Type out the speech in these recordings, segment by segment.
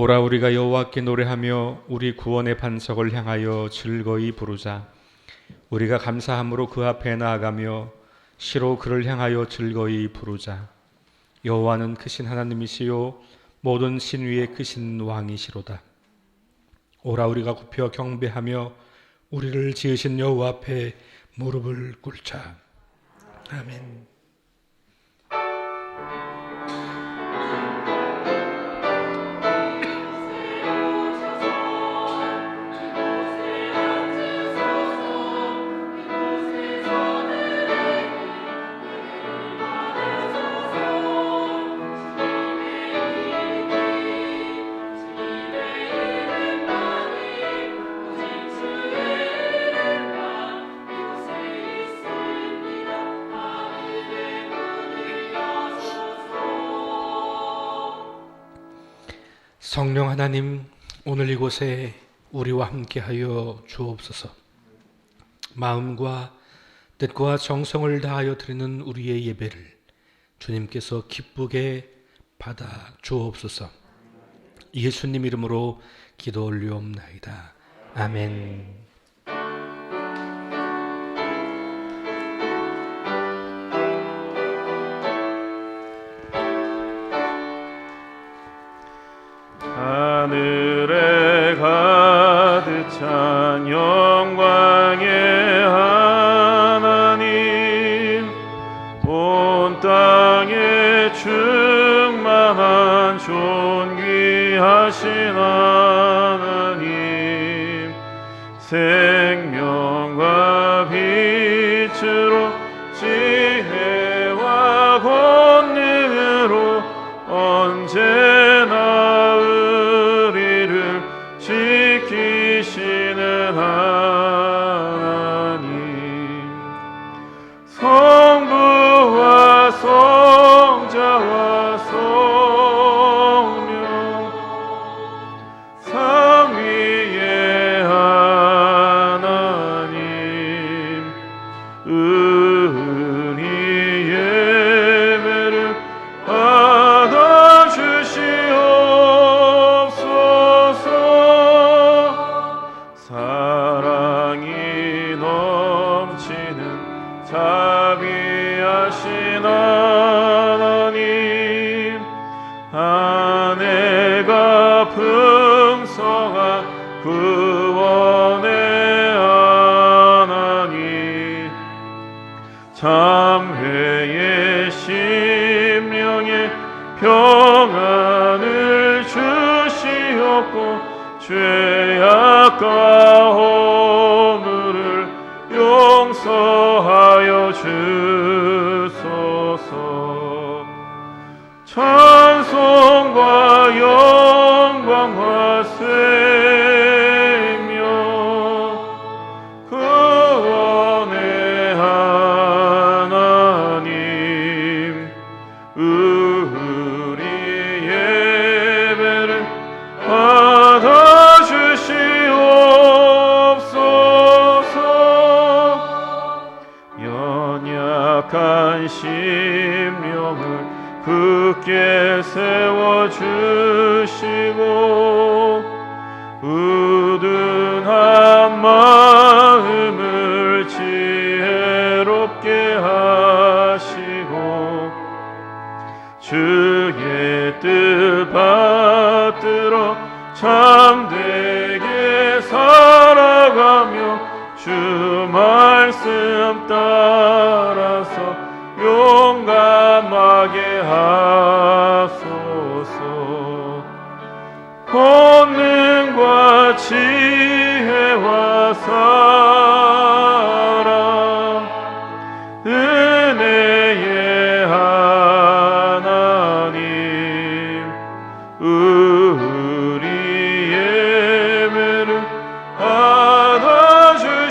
오라 우리가 여호와께 노래하며 우리 구원의 반석을 향하여 즐거이 부르자. 우리가 감사함으로 그 앞에 나아가며 시로 그를 향하여 즐거이 부르자. 여호와는 크신 하나님이시요 모든 신 위에 크신 왕이시로다. 오라 우리가 굽혀 경배하며 우리를 지으신 여호와 앞에 무릎을 꿇자. 아멘. 성령 하나님, 오늘 이곳에 우리와 함께하여 주옵소서. 마음과 뜻과 정성을 다하여 드리는 우리의 예배를 주님께서 기쁘게 받아 주옵소서. 예수님 이름으로 기도 올리옵나이다. 아멘. 하늘에 가득 찬 영광의 하나님, 온 땅에 충만한 존귀하신 하나님, 생명과 빛으로 지혜와 권능으로 언제나 지키시는 하나님, 성부와 성자와 성령 삼위의 하나님, 우리 예배를 받아주시옵소서. 사랑이 넘치는 자비하신 하나님, 은혜가 풍성한 구원의 하나님, 참회의 심령에 평안을 주시옵고 죄악과 허물을 용서하여 주소서. 찬송과 영광과 생명 구원의 하나님, 우리 예배를 받아주시옵소서. 연약한 심령을 굳게 세워주시고 우둔한 마음을 지혜롭게 하시고 주의 뜻 받들어 참되게 살아가며 주 말씀 따라서 용감하게 하소서. 권능과 지혜와 사랑 은혜의 하나님, 우리 예배를 받아주시옵소서.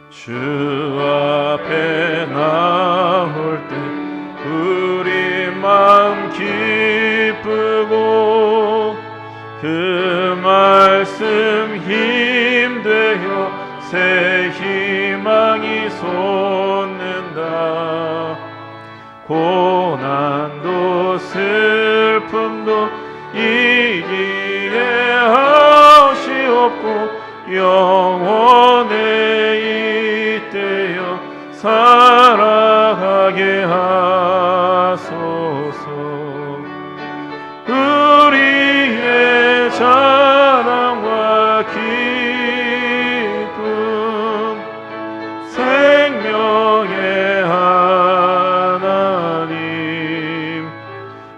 주 앞에 나올 때 우리 마음 기쁘고 그 새 희망이 솟는다. 고난도 슬픔도 이기게 하시옵고 영원에 이때여 살아가게 하소서. 우리의 자랑과 기쁨 생명의 하나님,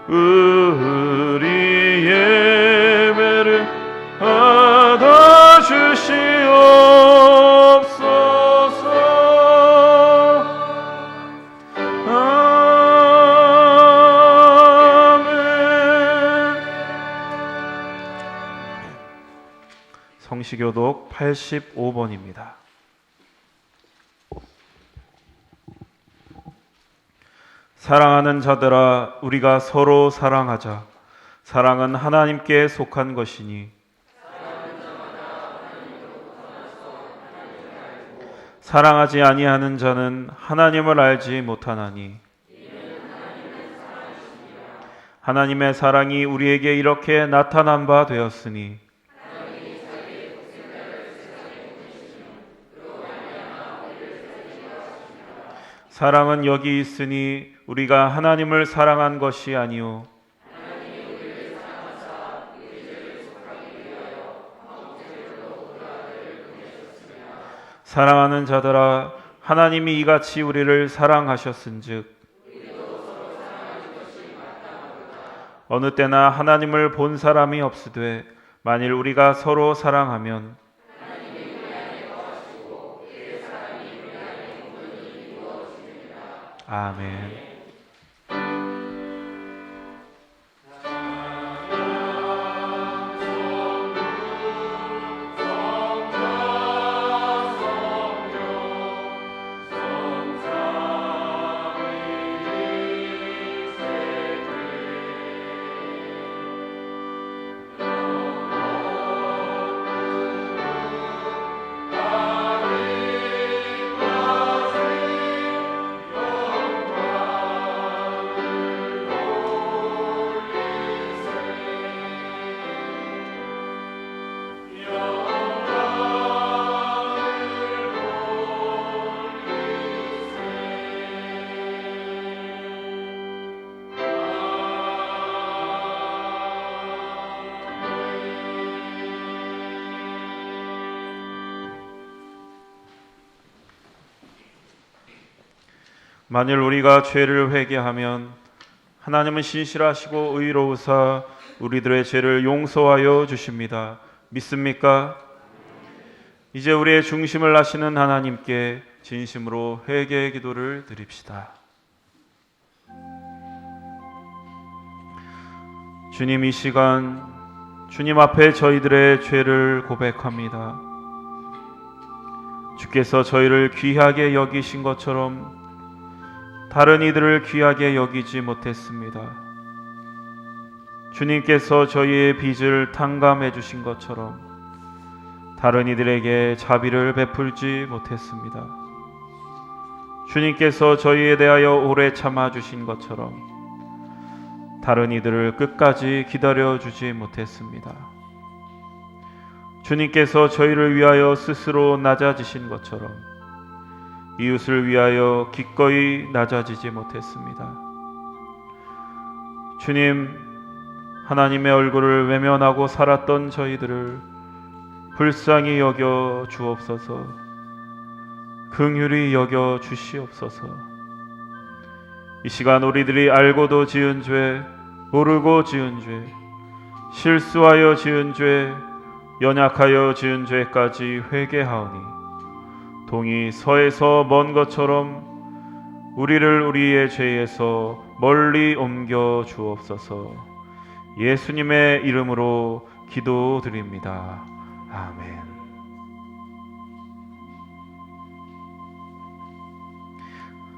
우리의 예배를 받아주시옵소서. 아멘. 성시교독 85번입니다. 사랑하는 자들아, 우리가 서로 사랑하자. 사랑은 하나님께 속한 것이니 사랑하지 아니하는 자는 하나님을 알지 못하나니 하나님의 사랑이 우리에게 이렇게 나타난 바 되었으니 사랑은 여기 있으니 우리가 하나님을 사랑한 것이 아니요 사랑하는 자들아, 하나님이 이같이 우리를 사랑하셨은즉 어느 때나 하나님을 본 사람이 없으되 만일 우리가 서로 사랑하면 아멘. 만일 우리가 죄를 회개하면 하나님은 신실하시고 의로우사 우리들의 죄를 용서하여 주십니다. 믿습니까? 이제 우리의 중심을 아시는 하나님께 진심으로 회개의 기도를 드립시다. 주님, 이 시간 주님 앞에 저희들의 죄를 고백합니다. 주께서 저희를 귀하게 여기신 것처럼 다른 이들을 귀하게 여기지 못했습니다. 주님께서 저희의 빚을 탕감해 주신 것처럼 다른 이들에게 자비를 베풀지 못했습니다. 주님께서 저희에 대하여 오래 참아 주신 것처럼 다른 이들을 끝까지 기다려 주지 못했습니다. 주님께서 저희를 위하여 스스로 낮아지신 것처럼 이웃을 위하여 기꺼이 낮아지지 못했습니다. 주님, 하나님의 얼굴을 외면하고 살았던 저희들을 불쌍히 여겨 주옵소서. 긍휼히 여겨 주시옵소서. 이 시간 우리들이 알고도 지은 죄, 모르고 지은 죄, 실수하여 지은 죄, 연약하여 지은 죄까지 회개하오니 동이 서에서 먼 것처럼 우리를 우리의 죄에서 멀리 옮겨 주옵소서. 예수님의 이름으로 기도드립니다. 아멘.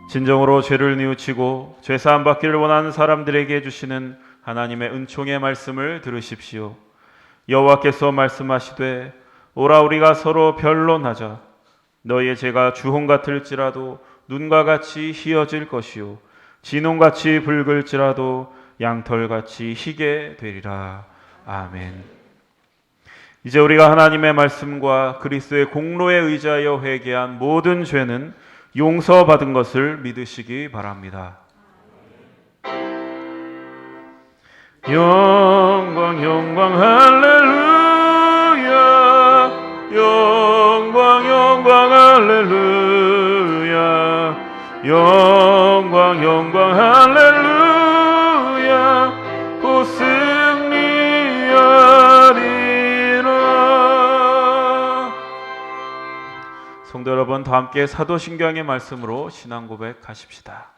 진정으로 죄를 뉘우치고 죄사함 받기를 원하는 사람들에게 주시는 하나님의 은총의 말씀을 들으십시오. 여호와께서 말씀하시되 오라 우리가 서로 변론하자. 너희의 죄가 주홍 같을지라도 눈과 같이 희어질 것이요 진홍같이 붉을지라도 양털같이 희게 되리라. 아멘. 이제 우리가 하나님의 말씀과 그리스도의 공로에 의지하여 회개한 모든 죄는 용서받은 것을 믿으시기 바랍니다. 영광 영광 할렐루야, 영광 영광 할렐루야, 영광 영광 할렐루야, 곧 승리하리라. 성도 여러분, 다 함께 사도신경의 말씀으로 신앙 고백하십시다.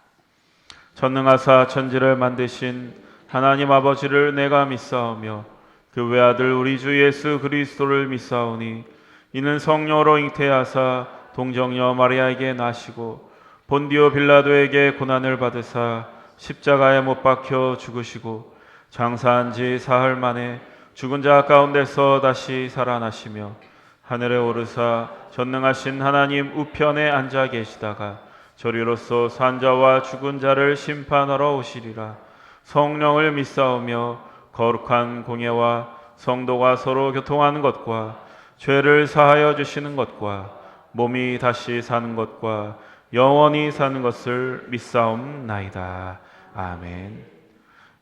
전능하사 천지를 만드신 하나님 아버지를 내가 믿사오며 그 외아들 우리 주 예수 그리스도를 믿사오니 이는 성령으로 잉태하사 동정녀 마리아에게 나시고 본디오 빌라도에게 고난을 받으사 십자가에 못 박혀 죽으시고 장사한 지 사흘 만에 죽은 자 가운데서 다시 살아나시며 하늘에 오르사 전능하신 하나님 우편에 앉아 계시다가 저리로서 산자와 죽은 자를 심판하러 오시리라. 성령을 믿사오며 거룩한 공예와 성도가 서로 교통하는 것과 죄를 사하여 주시는 것과 몸이 다시 사는 것과 영원히 사는 것을 믿사옵나이다. 아멘.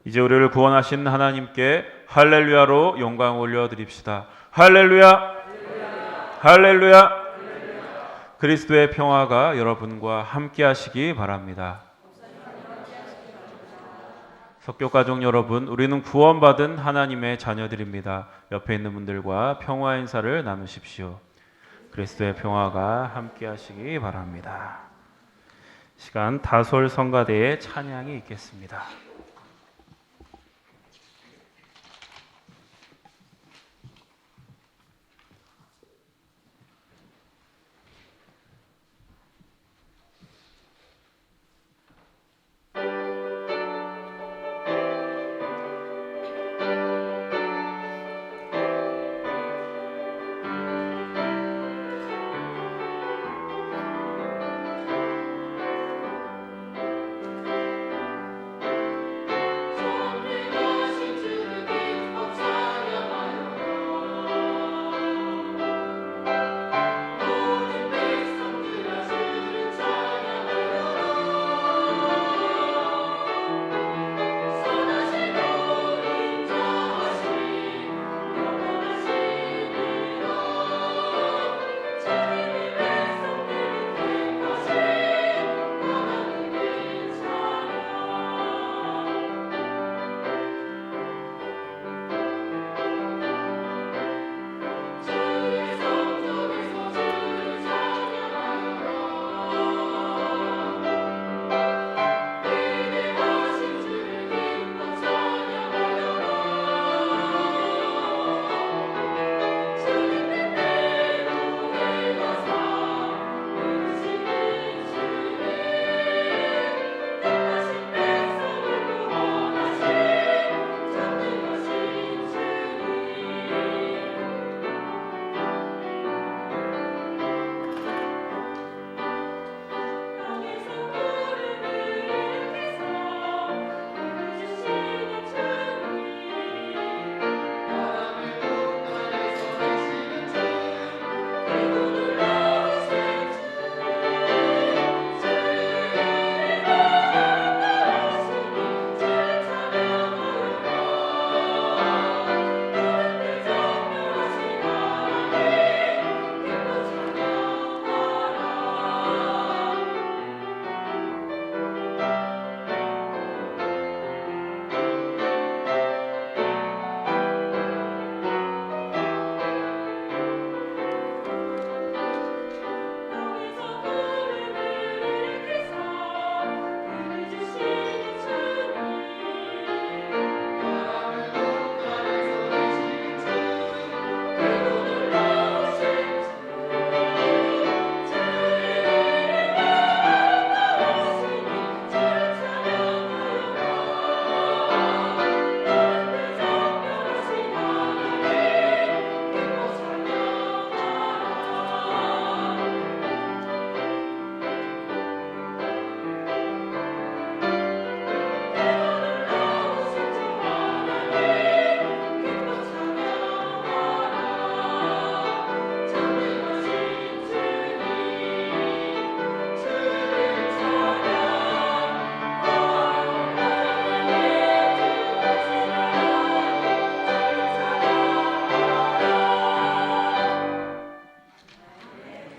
이제 우리를 구원하신 하나님께 할렐루야로 영광 올려드립시다. 할렐루야, 할렐루야. 그리스도의 평화가 여러분과 함께 하시기 바랍니다. 석교가족 여러분, 우리는 구원받은 하나님의 자녀들입니다. 옆에 있는 분들과 평화 인사를 나누십시오. 그리스도의 평화가 함께 하시기 바랍니다. 시간 다솔 성가대의 찬양이 있겠습니다.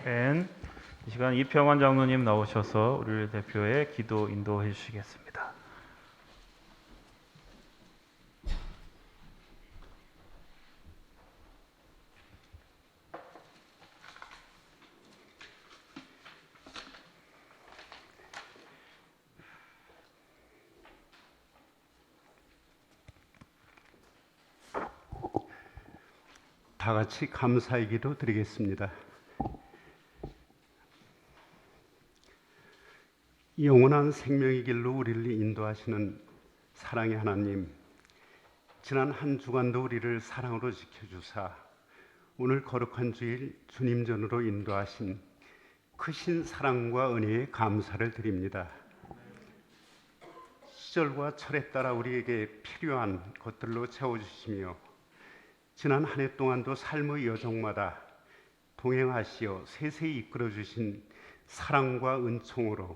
이 시간 이평환 장로님 나오셔서 우리를 대표해 기도 인도해 주시겠습니다. 다 같이 감사의 기도 드리겠습니다. 영원한 생명의 길로 우리를 인도하시는 사랑의 하나님, 지난 한 주간도 우리를 사랑으로 지켜주사 오늘 거룩한 주일 주님 전으로 인도하신 크신 사랑과 은혜에 감사를 드립니다. 시절과 철에 따라 우리에게 필요한 것들로 채워주시며 지난 한 해 동안도 삶의 여정마다 동행하시어 세세히 이끌어주신 사랑과 은총으로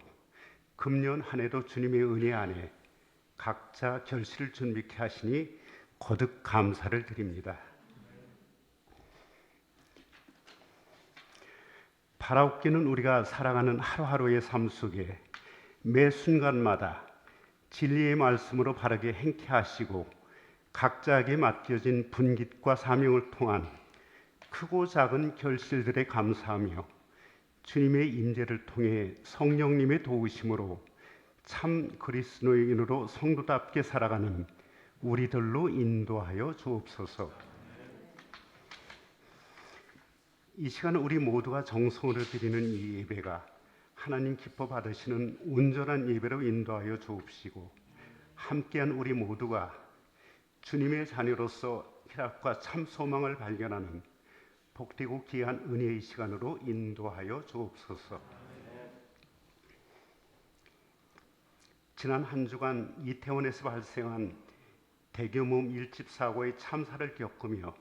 금년 한 해도 주님의 은혜 안에 각자 결실을 준비케 하시니 거듭 감사를 드립니다. 바라옵기는 우리가 살아가는 하루하루의 삶 속에 매 순간마다 진리의 말씀으로 바르게 행케 하시고 각자에게 맡겨진 분깃과 사명을 통한 크고 작은 결실들에 감사하며 주님의 임재를 통해 성령님의 도우심으로 참 그리스도인으로 성도답게 살아가는 우리들로 인도하여 주옵소서. 이 시간 우리 모두가 정성으로 드리는 이 예배가 하나님 기뻐 받으시는 온전한 예배로 인도하여 주옵시고 함께한 우리 모두가 주님의 자녀로서 희락과 참 소망을 발견하는 복되고 귀한 은혜의 시간으로 인도하여 주옵소서. 지난 한 주간 이태원에서 발생한 대규모 밀집 사고의 참사를 겪으며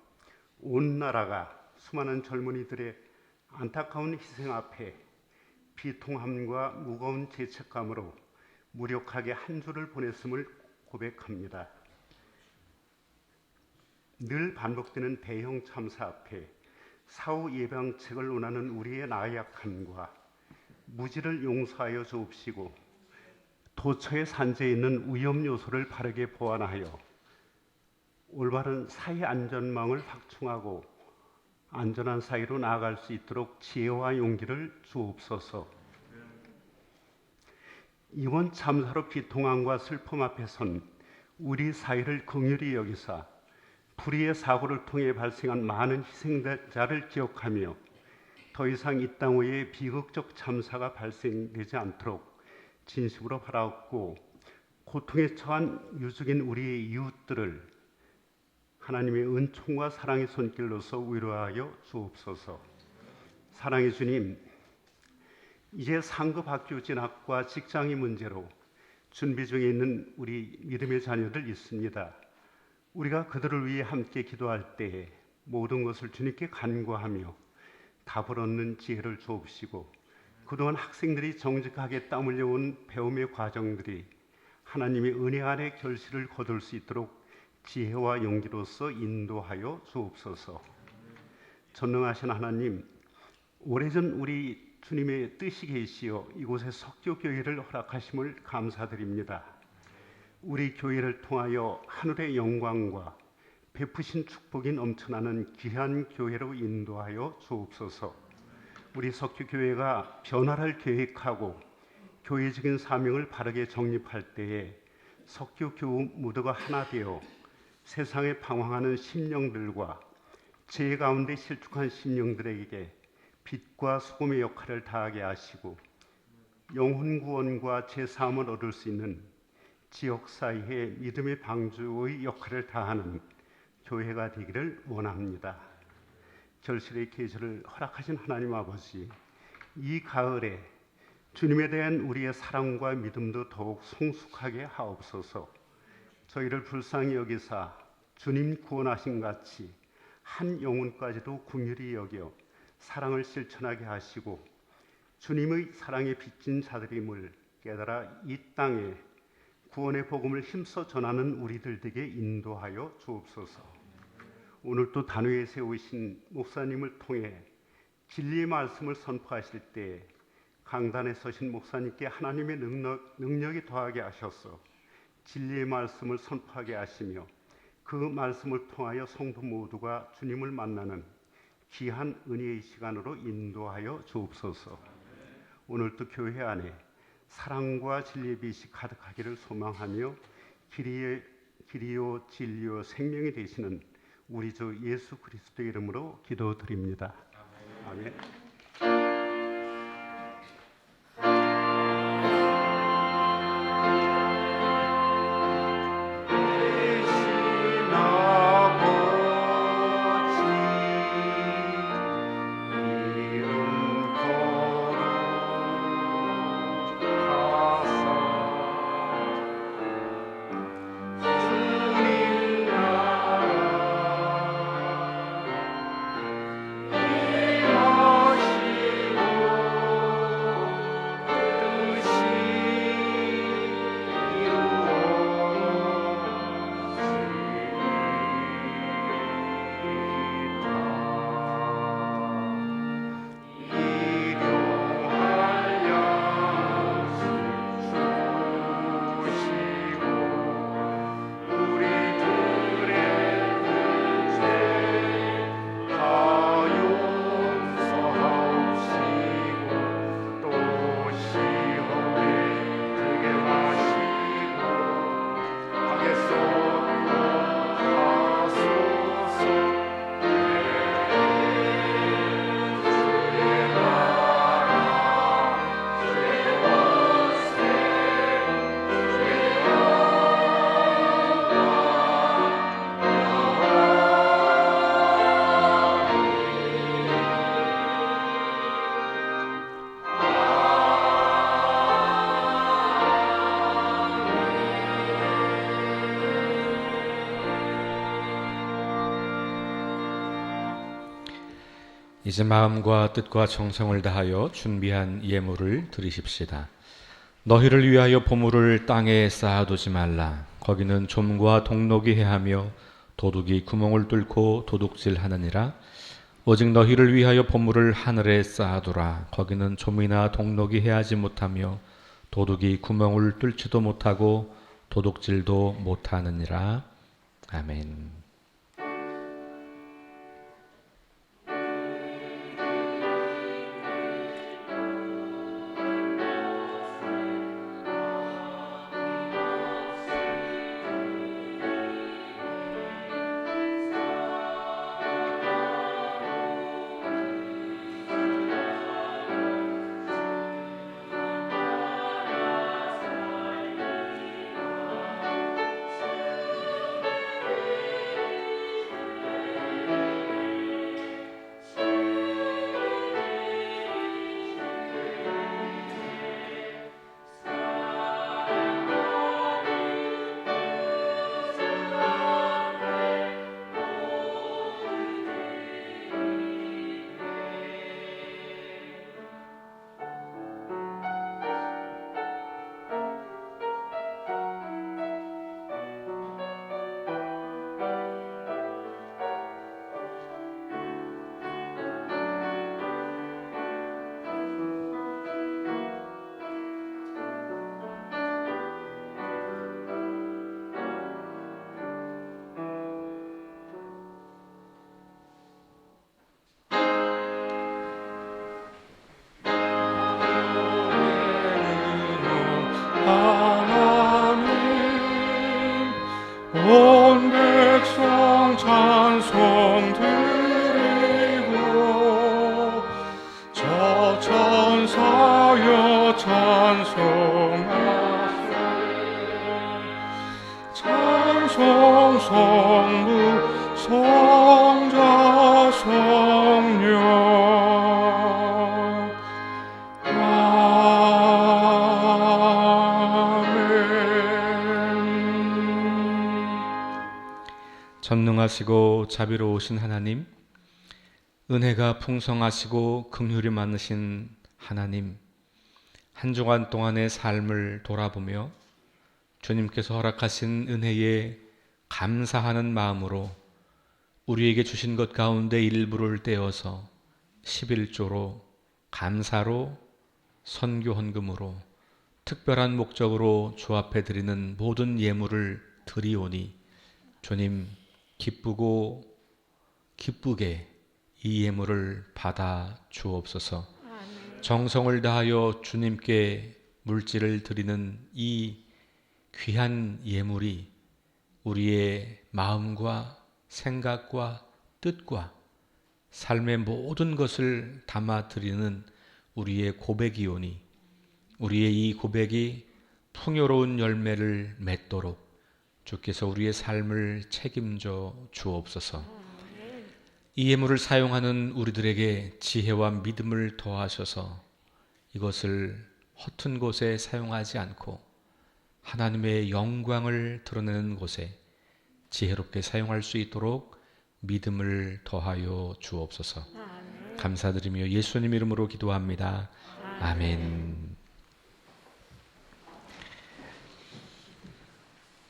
온 나라가 수많은 젊은이들의 안타까운 희생 앞에 비통함과 무거운 죄책감으로 무력하게 한 주를 보냈음을 고백합니다. 늘 반복되는 대형 참사 앞에 사후 예방책을 논하는 우리의 나약함과 무지를 용서하여 주옵시고 도처의 산재에 있는 위험 요소를 바르게 보완하여 올바른 사회 안전망을 확충하고 안전한 사회로 나아갈 수 있도록 지혜와 용기를 주옵소서. 이번 참사로 비통함과 슬픔 앞에 선 우리 사회를 긍휼히 여기사 불의의 사고를 통해 발생한 많은 희생자를 기억하며 더 이상 이 땅 위에 비극적 참사가 발생되지 않도록 진심으로 바라옵고 고통에 처한 유족인 우리의 이웃들을 하나님의 은총과 사랑의 손길로서 위로하여 주옵소서. 사랑의 주님, 이제 상급 학교 진학과 직장의 문제로 준비 중에 있는 우리 믿음의 자녀들 있습니다. 우리가 그들을 위해 함께 기도할 때에 모든 것을 주님께 간구하며 답을 얻는 지혜를 주옵시고 그동안 학생들이 정직하게 땀 흘려온 배움의 과정들이 하나님의 은혜 안에 결실을 거둘 수 있도록 지혜와 용기로서 인도하여 주옵소서. 전능하신 하나님, 오래전 우리 주님의 뜻이 계시어 이곳에 석교교회를 허락하심을 감사드립니다. 우리 교회를 통하여 하늘의 영광과 베푸신 축복이 넘쳐나는 귀한 교회로 인도하여 주옵소서. 우리 석교교회가 변화를 계획하고 교회적인 사명을 바르게 정립할 때에 석교교우 무도가 하나 되어 세상에 방황하는 심령들과 죄 가운데 실족한 심령들에게 빛과 소금의 역할을 다하게 하시고 영혼 구원과 죄사함을 얻을 수 있는 지역사회의 믿음의 방주의 역할을 다하는 교회가 되기를 원합니다. 결실의 계절을 허락하신 하나님 아버지, 이 가을에 주님에 대한 우리의 사랑과 믿음도 더욱 성숙하게 하옵소서. 저희를 불쌍히 여기사 주님 구원하신 같이 한 영혼까지도 긍휼히 여겨 사랑을 실천하게 하시고 주님의 사랑에 빚진 자들임을 깨달아 이 땅에 구원의 복음을 힘써 전하는 우리들 에게 인도하여 주옵소서. 오늘 또 단위에 세우신 목사님을 통해 진리의 말씀을 선포하실 때 강단에 서신 목사님께 하나님의 능력이 더하게 하셔서 진리의 말씀을 선포하게 하시며 그 말씀을 통하여 성도 모두가 주님을 만나는 귀한 은혜의 시간으로 인도하여 주옵소서. 오늘도 교회 안에 사랑과 진리의 빛이 가득하기를 소망하며 길이요 진리요 생명이 되시는 우리 주 예수 그리스도의 이름으로 기도드립니다. 아멘. 이제 마음과 뜻과 정성을 다하여 준비한 예물을 드리십시다. 너희를 위하여 보물을 땅에 쌓아두지 말라. 거기는 좀과 동록이 해하며 도둑이 구멍을 뚫고 도둑질하느니라. 오직 너희를 위하여 보물을 하늘에 쌓아두라. 거기는 좀이나 동록이 해하지 못하며 도둑이 구멍을 뚫지도 못하고 도둑질도 못하느니라. 아멘. 온 백성 찬송 드리고 저 천사여 찬송하세 찬송 성부 성자 성령 전능하시고 자비로우신 하나님, 은혜가 풍성하시고 긍휼이 많으신 하나님, 한 주간 동안의 삶을 돌아보며 주님께서 허락하신 은혜에 감사하는 마음으로 우리에게 주신 것 가운데 일부를 떼어서 11조로 감사로 선교 헌금으로 특별한 목적으로 주 앞에 드리는 모든 예물을 드리오니 주님 기쁘고 기쁘게 이 예물을 받아 주옵소서. 정성을 다하여 주님께 물질을 드리는 이 귀한 예물이 우리의 마음과 생각과 뜻과 삶의 모든 것을 담아 드리는 우리의 고백이오니 우리의 이 고백이 풍요로운 열매를 맺도록 주께서 우리의 삶을 책임져 주옵소서. 이 예물을 사용하는 우리들에게 지혜와 믿음을 더하셔서 이것을 허튼 곳에 사용하지 않고 하나님의 영광을 드러내는 곳에 지혜롭게 사용할 수 있도록 믿음을 더하여 주옵소서. 감사드리며 예수님 이름으로 기도합니다. 아멘.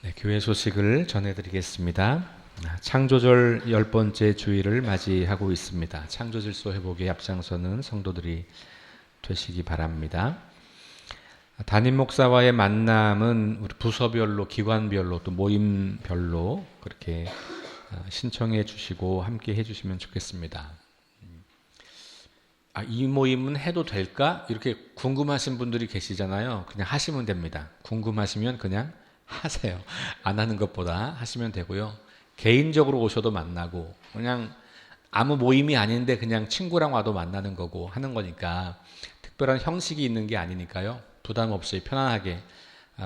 네, 교회 소식을 전해드리겠습니다. 창조절 10번째 주일을 맞이하고 있습니다. 창조질서 회복에 앞장서는 성도들이 되시기 바랍니다. 담임 목사와의 만남은 우리 부서별로, 기관별로, 또 모임별로 그렇게 신청해 주시고 함께 해 주시면 좋겠습니다. 이 모임은 해도 될까? 이렇게 궁금하신 분들이 계시잖아요. 그냥 하시면 됩니다. 궁금하시면 그냥 하세요. 안 하는 것보다 하시면 되고요. 개인적으로 오셔도 만나고 그냥 아무 모임이 아닌데 그냥 친구랑 와도 만나는 거고 하는 거니까 특별한 형식이 있는 게 아니니까요. 부담 없이 편안하게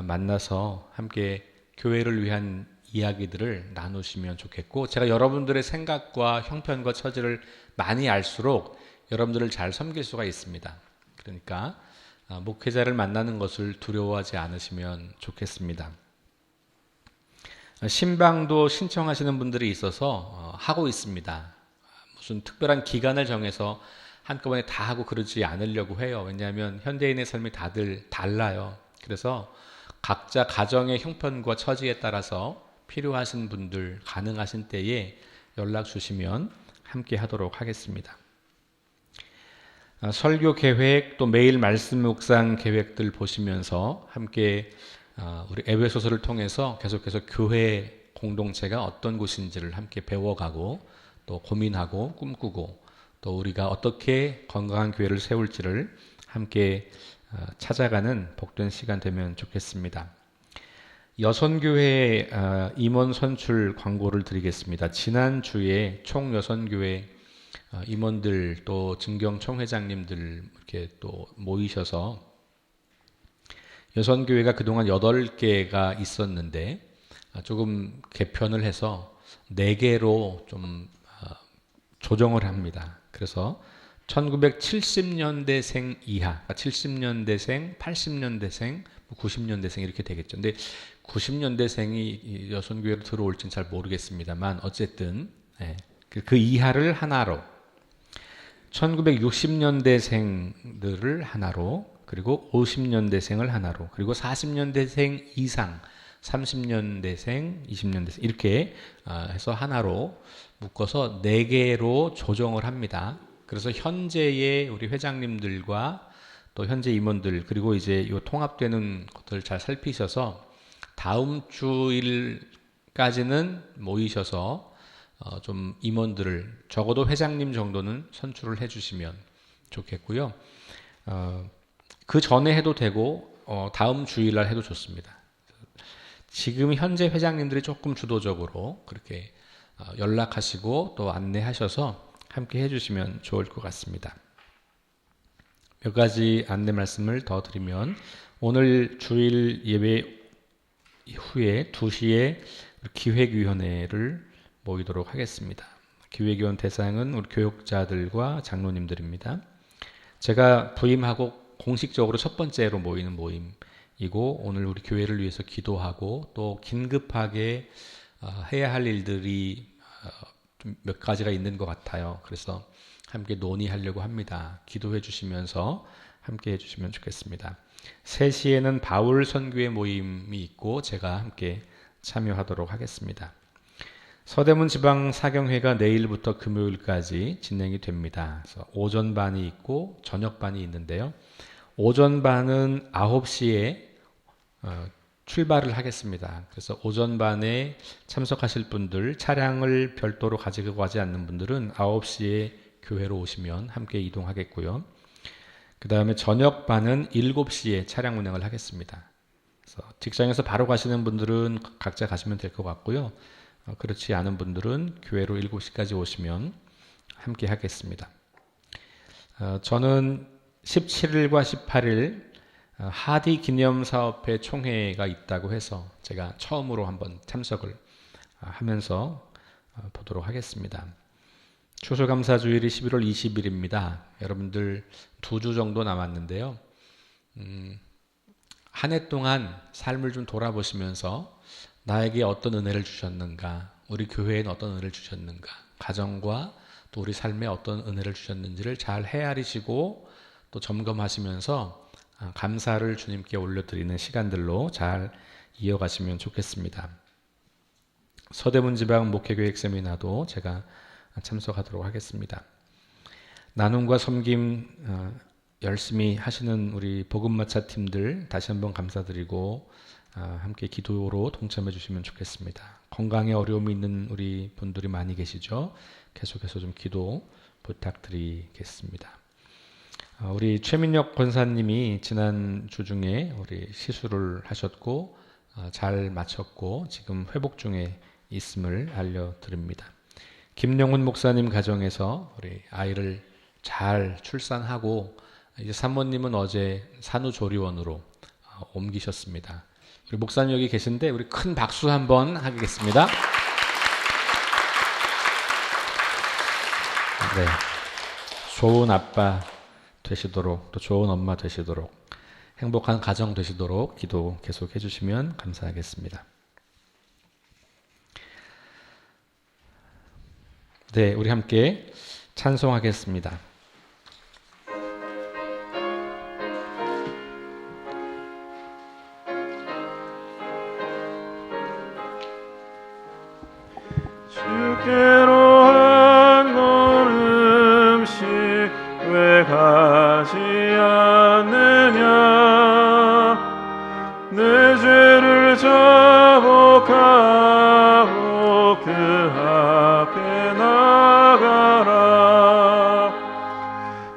만나서 함께 교회를 위한 이야기들을 나누시면 좋겠고 제가 여러분들의 생각과 형편과 처지를 많이 알수록 여러분들을 잘 섬길 수가 있습니다. 그러니까 목회자를 만나는 것을 두려워하지 않으시면 좋겠습니다. 신방도 신청하시는 분들이 있어서 하고 있습니다. 무슨 특별한 기간을 정해서 한꺼번에 다 하고 그러지 않으려고 해요. 왜냐하면 현대인의 삶이 다들 달라요. 그래서 각자 가정의 형편과 처지에 따라서 필요하신 분들 가능하신 때에 연락 주시면 함께 하도록 하겠습니다. 설교 계획 또 매일 말씀 묵상 계획들 보시면서 함께 우리 에베소서를 통해서 계속해서 교회 공동체가 어떤 곳인지를 함께 배워가고 또 고민하고 꿈꾸고 또 우리가 어떻게 건강한 교회를 세울지를 함께 찾아가는 복된 시간 되면 좋겠습니다. 여선교회 임원 선출 광고를 드리겠습니다. 지난주에 총 여선교회 임원들 또 증경총회장님들 이렇게 또 모이셔서 여선교회가 그동안 8개가 있었는데 조금 개편을 해서 4개로 좀 조정을 합니다. 그래서 1970년대생 이하, 70년대생, 80년대생, 90년대생 이렇게 되겠죠. 근데 90년대생이 여선교회로 들어올지는 잘 모르겠습니다만 어쨌든 그 이하를 하나로 1960년대생들을 하나로 그리고 50년대생을 하나로 그리고 40년대생 이상 30년대생, 20년대생 이렇게 해서 하나로 묶어서 4개로 조정을 합니다. 그래서 현재의 우리 회장님들과 또 현재 임원들 그리고 이제 이 통합되는 것들을 잘 살피셔서 다음 주일까지는 모이셔서 좀 임원들을 적어도 회장님 정도는 선출을 해주시면 좋겠고요. 그 전에 해도 되고 다음 주일날 해도 좋습니다. 지금 현재 회장님들이 조금 주도적으로 그렇게 연락하시고 또 안내하셔서 함께 해주시면 좋을 것 같습니다. 몇 가지 안내 말씀을 더 드리면 오늘 주일 예배 후에 2시에 기획위원회를 모이도록 하겠습니다. 기획위원 대상은 우리 교육자들과 장로님들입니다. 제가 부임하고 공식적으로 첫 번째로 모이는 모임이고 오늘 우리 교회를 위해서 기도하고 또 긴급하게 해야 할 일들이 좀 몇 가지가 있는 것 같아요. 그래서 함께 논의하려고 합니다. 기도해 주시면서 함께 해주시면 좋겠습니다. 3시에는 바울 선교회 모임이 있고 제가 함께 참여하도록 하겠습니다. 서대문 지방 사경회가 내일부터 금요일까지 진행이 됩니다. 그래서 오전반이 있고 저녁반이 있는데요. 오전반은 9시에 출발을 하겠습니다. 그래서 오전반에 참석하실 분들, 차량을 별도로 가지고 가지 않는 분들은 9시에 교회로 오시면 함께 이동하겠고요. 그 다음에 저녁반은 7시에 차량 운행을 하겠습니다. 그래서 직장에서 바로 가시는 분들은 각자 가시면 될 것 같고요. 그렇지 않은 분들은 교회로 7시까지 오시면 함께 하겠습니다. 저는 17일과 18일 하디 기념사업회 총회가 있다고 해서 제가 처음으로 한번 참석을 하면서 보도록 하겠습니다. 추수감사주일이 11월 20일입니다. 여러분들 2주 정도 남았는데요. 한 해 동안 삶을 좀 돌아보시면서 나에게 어떤 은혜를 주셨는가, 우리 교회에는 어떤 은혜를 주셨는가, 가정과 또 우리 삶에 어떤 은혜를 주셨는지를 잘 헤아리시고 또 점검하시면서 감사를 주님께 올려드리는 시간들로 잘 이어가시면 좋겠습니다. 서대문 지방 목회계획 세미나도 제가 참석하도록 하겠습니다. 나눔과 섬김 열심히 하시는 우리 복음마차 팀들 다시 한번 감사드리고 함께 기도로 동참해 주시면 좋겠습니다. 건강에 어려움이 있는 우리 분들이 많이 계시죠? 계속해서 좀 기도 부탁드리겠습니다. 우리 최민혁 권사님이 지난 주 중에 우리 시술을 하셨고 잘 마쳤고 지금 회복 중에 있음을 알려드립니다. 김영훈 목사님 가정에서 우리 아이를 잘 출산하고 이제 사모님은 어제 산후조리원으로 옮기셨습니다. 우리 목사님 여기 계신데 우리 큰 박수 한번 하겠습니다. 네, 좋은 아빠 되시도록 또 좋은 엄마 되시도록 행복한 가정 되시도록 기도 계속 해주시면 감사하겠습니다. 네, 우리 함께 찬송하겠습니다. 주께로 한 걸음씩 왜 가지 않느냐 내 죄를 자복하고 그 앞에 나가라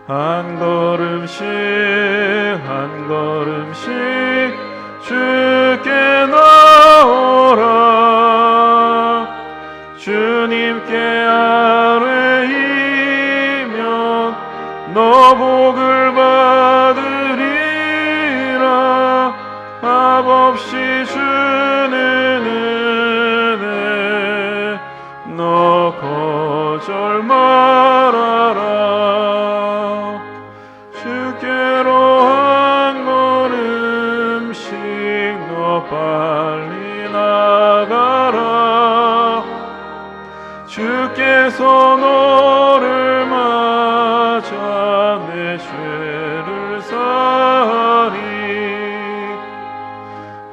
한 걸음씩 한 걸음씩 주께 나오라 주님께 아뢰이면 너 복을 받으리라 합없이 주는 은혜 너 거절 말아라 주께로 한 걸음씩 너 빨리 나가라 주께서 너를 맞아 내 죄를 사하리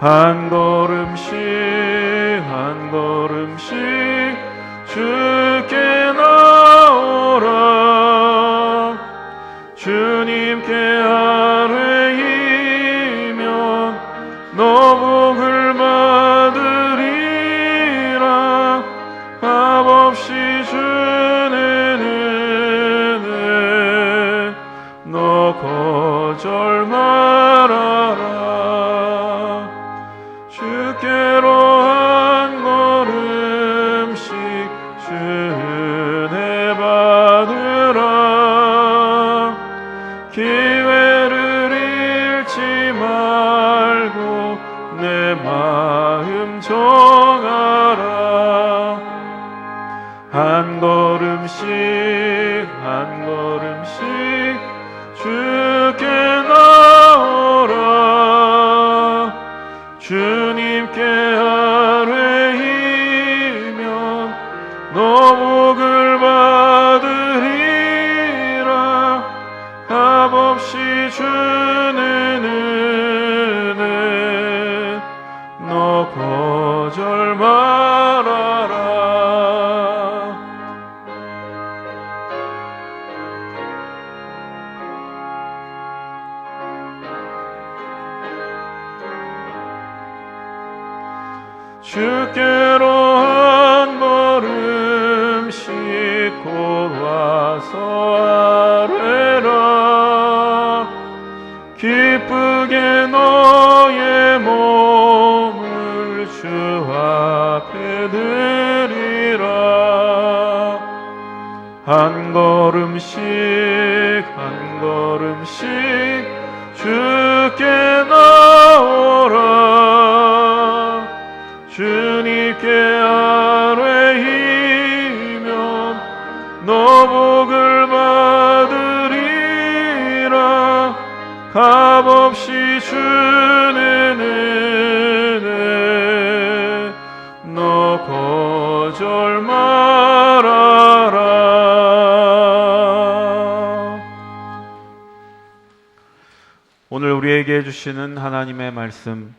한 걸음씩 한 걸음씩 주께 나오라 주님께 아뢰이면 너 복을 받으리라 합없이 주는 은혜 너 거절 말아라 주께로 한 걸음씩 주 은혜 받으라 기회를 잃지 말고 내 마음 정하라 한 걸음씩 한 걸음씩 주께 나오라 주님께 아뢰이면 너 복을 받으리라 합없이 주는 은혜 너 거절 말아라 주께로 한 걸음 싣고 와서 아뢰라. 기쁘게 너의 몸을 주 앞에 드리라. 한 걸음씩 한 걸음씩 주께 나오라. 주님께 아뢰이면 너 복을 받으리라. 값없이 주는 은혜 너 거절 말아라. 오늘 우리에게 주시는 하나님의 말씀,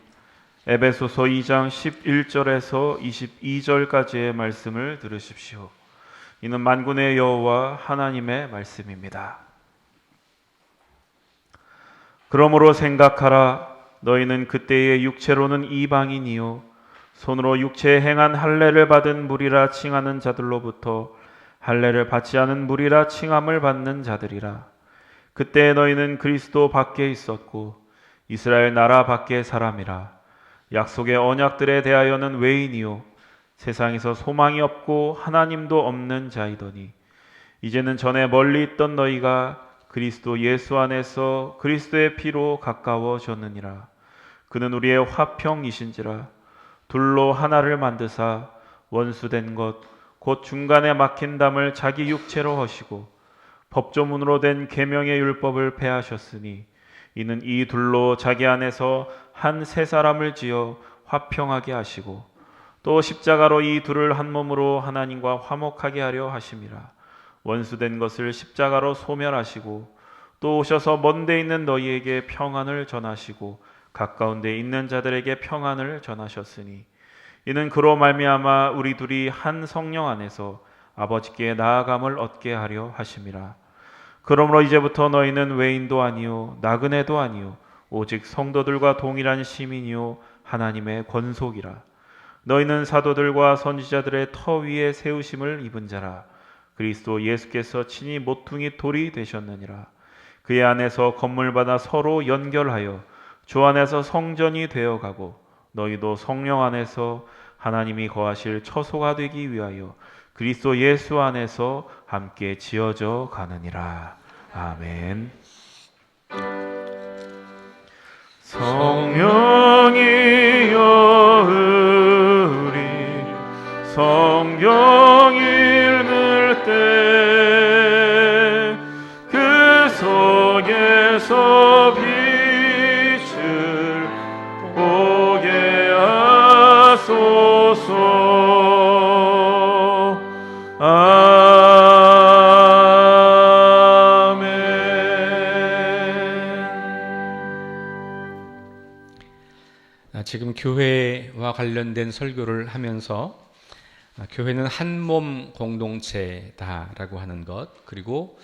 에베소서 2장 11절에서 22절까지의 말씀을 들으십시오. 이는 만군의 여호와 하나님의 말씀입니다. 그러므로 생각하라. 너희는 그때의 육체로는 이방인이요 손으로 육체에 행한 할례를 받은 무리라 칭하는 자들로부터 할례를 받지 않은 무리라 칭함을 받는 자들이라. 그때 너희는 그리스도 밖에 있었고 이스라엘 나라 밖의 사람이라. 약속의 언약들에 대하여는 외인이요 세상에서 소망이 없고 하나님도 없는 자이더니 이제는 전에 멀리 있던 너희가 그리스도 예수 안에서 그리스도의 피로 가까워졌느니라. 그는 우리의 화평이신지라. 둘로 하나를 만드사 원수된 것 곧 중간에 막힌 담을 자기 육체로 허시고 법조문으로 된 계명의 율법을 폐하셨으니 이는 이 둘로 자기 안에서 한 새 사람을 지어 화평하게 하시고 또 십자가로 이 둘을 한 몸으로 하나님과 화목하게 하려 하심이라. 원수된 것을 십자가로 소멸하시고 또 오셔서 먼 데 있는 너희에게 평안을 전하시고 가까운 데 있는 자들에게 평안을 전하셨으니 이는 그로 말미암아 우리 둘이 한 성령 안에서 아버지께 나아감을 얻게 하려 하심이라. 그러므로 이제부터 너희는 외인도 아니요 나그네도 아니요 오직 성도들과 동일한 시민이요 하나님의 권속이라. 너희는 사도들과 선지자들의 터 위에 세우심을 입은 자라. 그리스도 예수께서 친히 모퉁이 돌이 되셨느니라. 그의 안에서 건물마다 서로 연결하여 주 안에서 성전이 되어가고 너희도 성령 안에서 하나님이 거하실 처소가 되기 위하여 그리스도 예수 안에서 함께 지어져 가느니라. 아멘. 성령이여 우리 성경 읽을 때 그 속에서 빛을 보게 하소서. 지금 교회와 관련된 설교를 하면서 교회는 한 몸 공동체다라고 하는 것, 그리고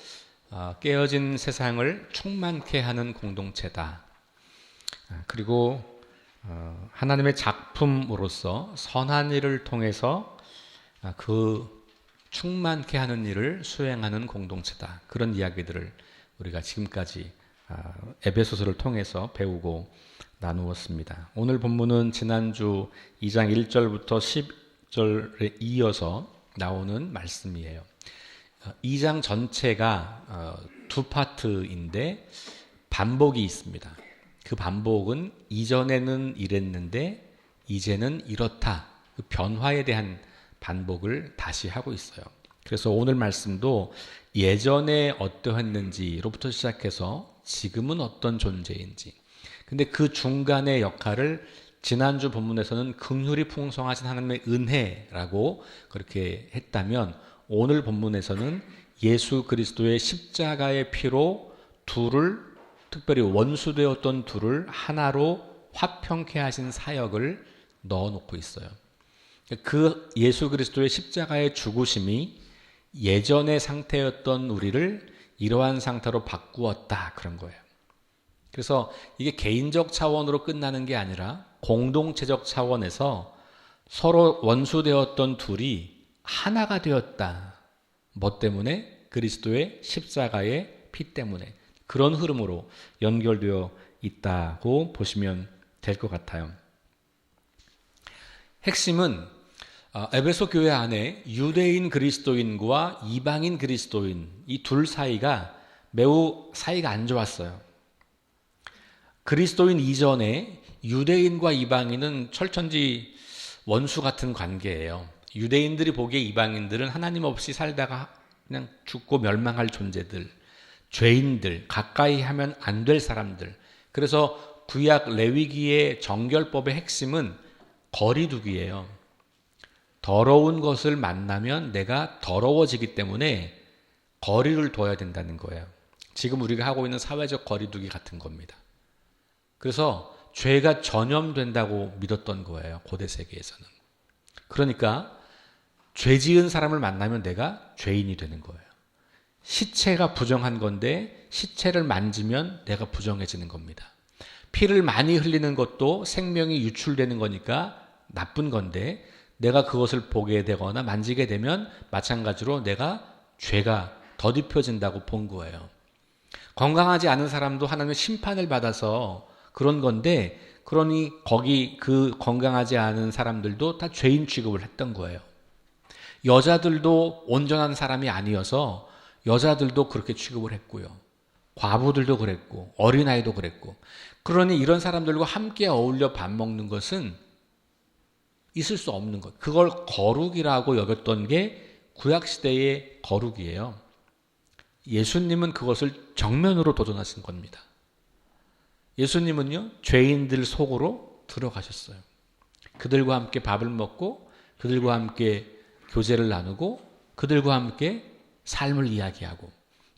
깨어진 세상을 충만케 하는 공동체다. 그리고 하나님의 작품으로서 선한 일을 통해서 그 충만케 하는 일을 수행하는 공동체다. 그런 이야기들을 우리가 지금까지 에베소서를 통해서 배우고 나누었습니다. 오늘 본문은 지난주 2장 1절부터 10절에 이어서 나오는 말씀이에요. 2장 전체가 두 파트인데 반복이 있습니다. 그 반복은 이전에는 이랬는데 이제는 이렇다. 그 변화에 대한 반복을 다시 하고 있어요. 그래서 오늘 말씀도 예전에 어떠했는지로부터 시작해서 지금은 어떤 존재인지, 근데 그 중간의 역할을 지난주 본문에서는 긍휼이 풍성하신 하나님의 은혜라고 그렇게 했다면, 오늘 본문에서는 예수 그리스도의 십자가의 피로 둘을, 특별히 원수되었던 둘을 하나로 화평케 하신 사역을 넣어놓고 있어요. 그 예수 그리스도의 십자가의 죽으심이 예전의 상태였던 우리를 이러한 상태로 바꾸었다, 그런 거예요. 그래서 이게 개인적 차원으로 끝나는 게 아니라 공동체적 차원에서 서로 원수되었던 둘이 하나가 되었다. 뭐 때문에? 그리스도의 십자가의 피 때문에. 그런 흐름으로 연결되어 있다고 보시면 될 것 같아요. 핵심은 에베소 교회 안에 유대인 그리스도인과 이방인 그리스도인 이 둘 사이가 매우 사이가 안 좋았어요. 그리스도인 이전에 유대인과 이방인은 철천지 원수 같은 관계예요. 유대인들이 보기에 이방인들은 하나님 없이 살다가 그냥 죽고 멸망할 존재들, 죄인들, 가까이 하면 안 될 사람들. 그래서 구약 레위기의 정결법의 핵심은 거리두기예요. 더러운 것을 만나면 내가 더러워지기 때문에 거리를 둬야 된다는 거예요. 지금 우리가 하고 있는 사회적 거리두기 같은 겁니다. 그래서 죄가 전염된다고 믿었던 거예요. 고대 세계에서는. 그러니까 죄 지은 사람을 만나면 내가 죄인이 되는 거예요. 시체가 부정한 건데 시체를 만지면 내가 부정해지는 겁니다. 피를 많이 흘리는 것도 생명이 유출되는 거니까 나쁜 건데 내가 그것을 보게 되거나 만지게 되면 마찬가지로 내가 죄가 더딥혀진다고 본 거예요. 건강하지 않은 사람도 하나님의 심판을 받아서 그런 건데 그러니 거기 그 건강하지 않은 사람들도 다 죄인 취급을 했던 거예요. 여자들도 온전한 사람이 아니어서 여자들도 그렇게 취급을 했고요. 과부들도 그랬고 어린아이도 그랬고 그러니 이런 사람들과 함께 어울려 밥 먹는 것은 있을 수 없는 것. 그걸 거룩이라고 여겼던 게 구약시대의 거룩이에요. 예수님은 그것을 정면으로 도전하신 겁니다. 예수님은요, 죄인들 속으로 들어가셨어요. 그들과 함께 밥을 먹고, 그들과 함께 교제를 나누고, 그들과 함께 삶을 이야기하고,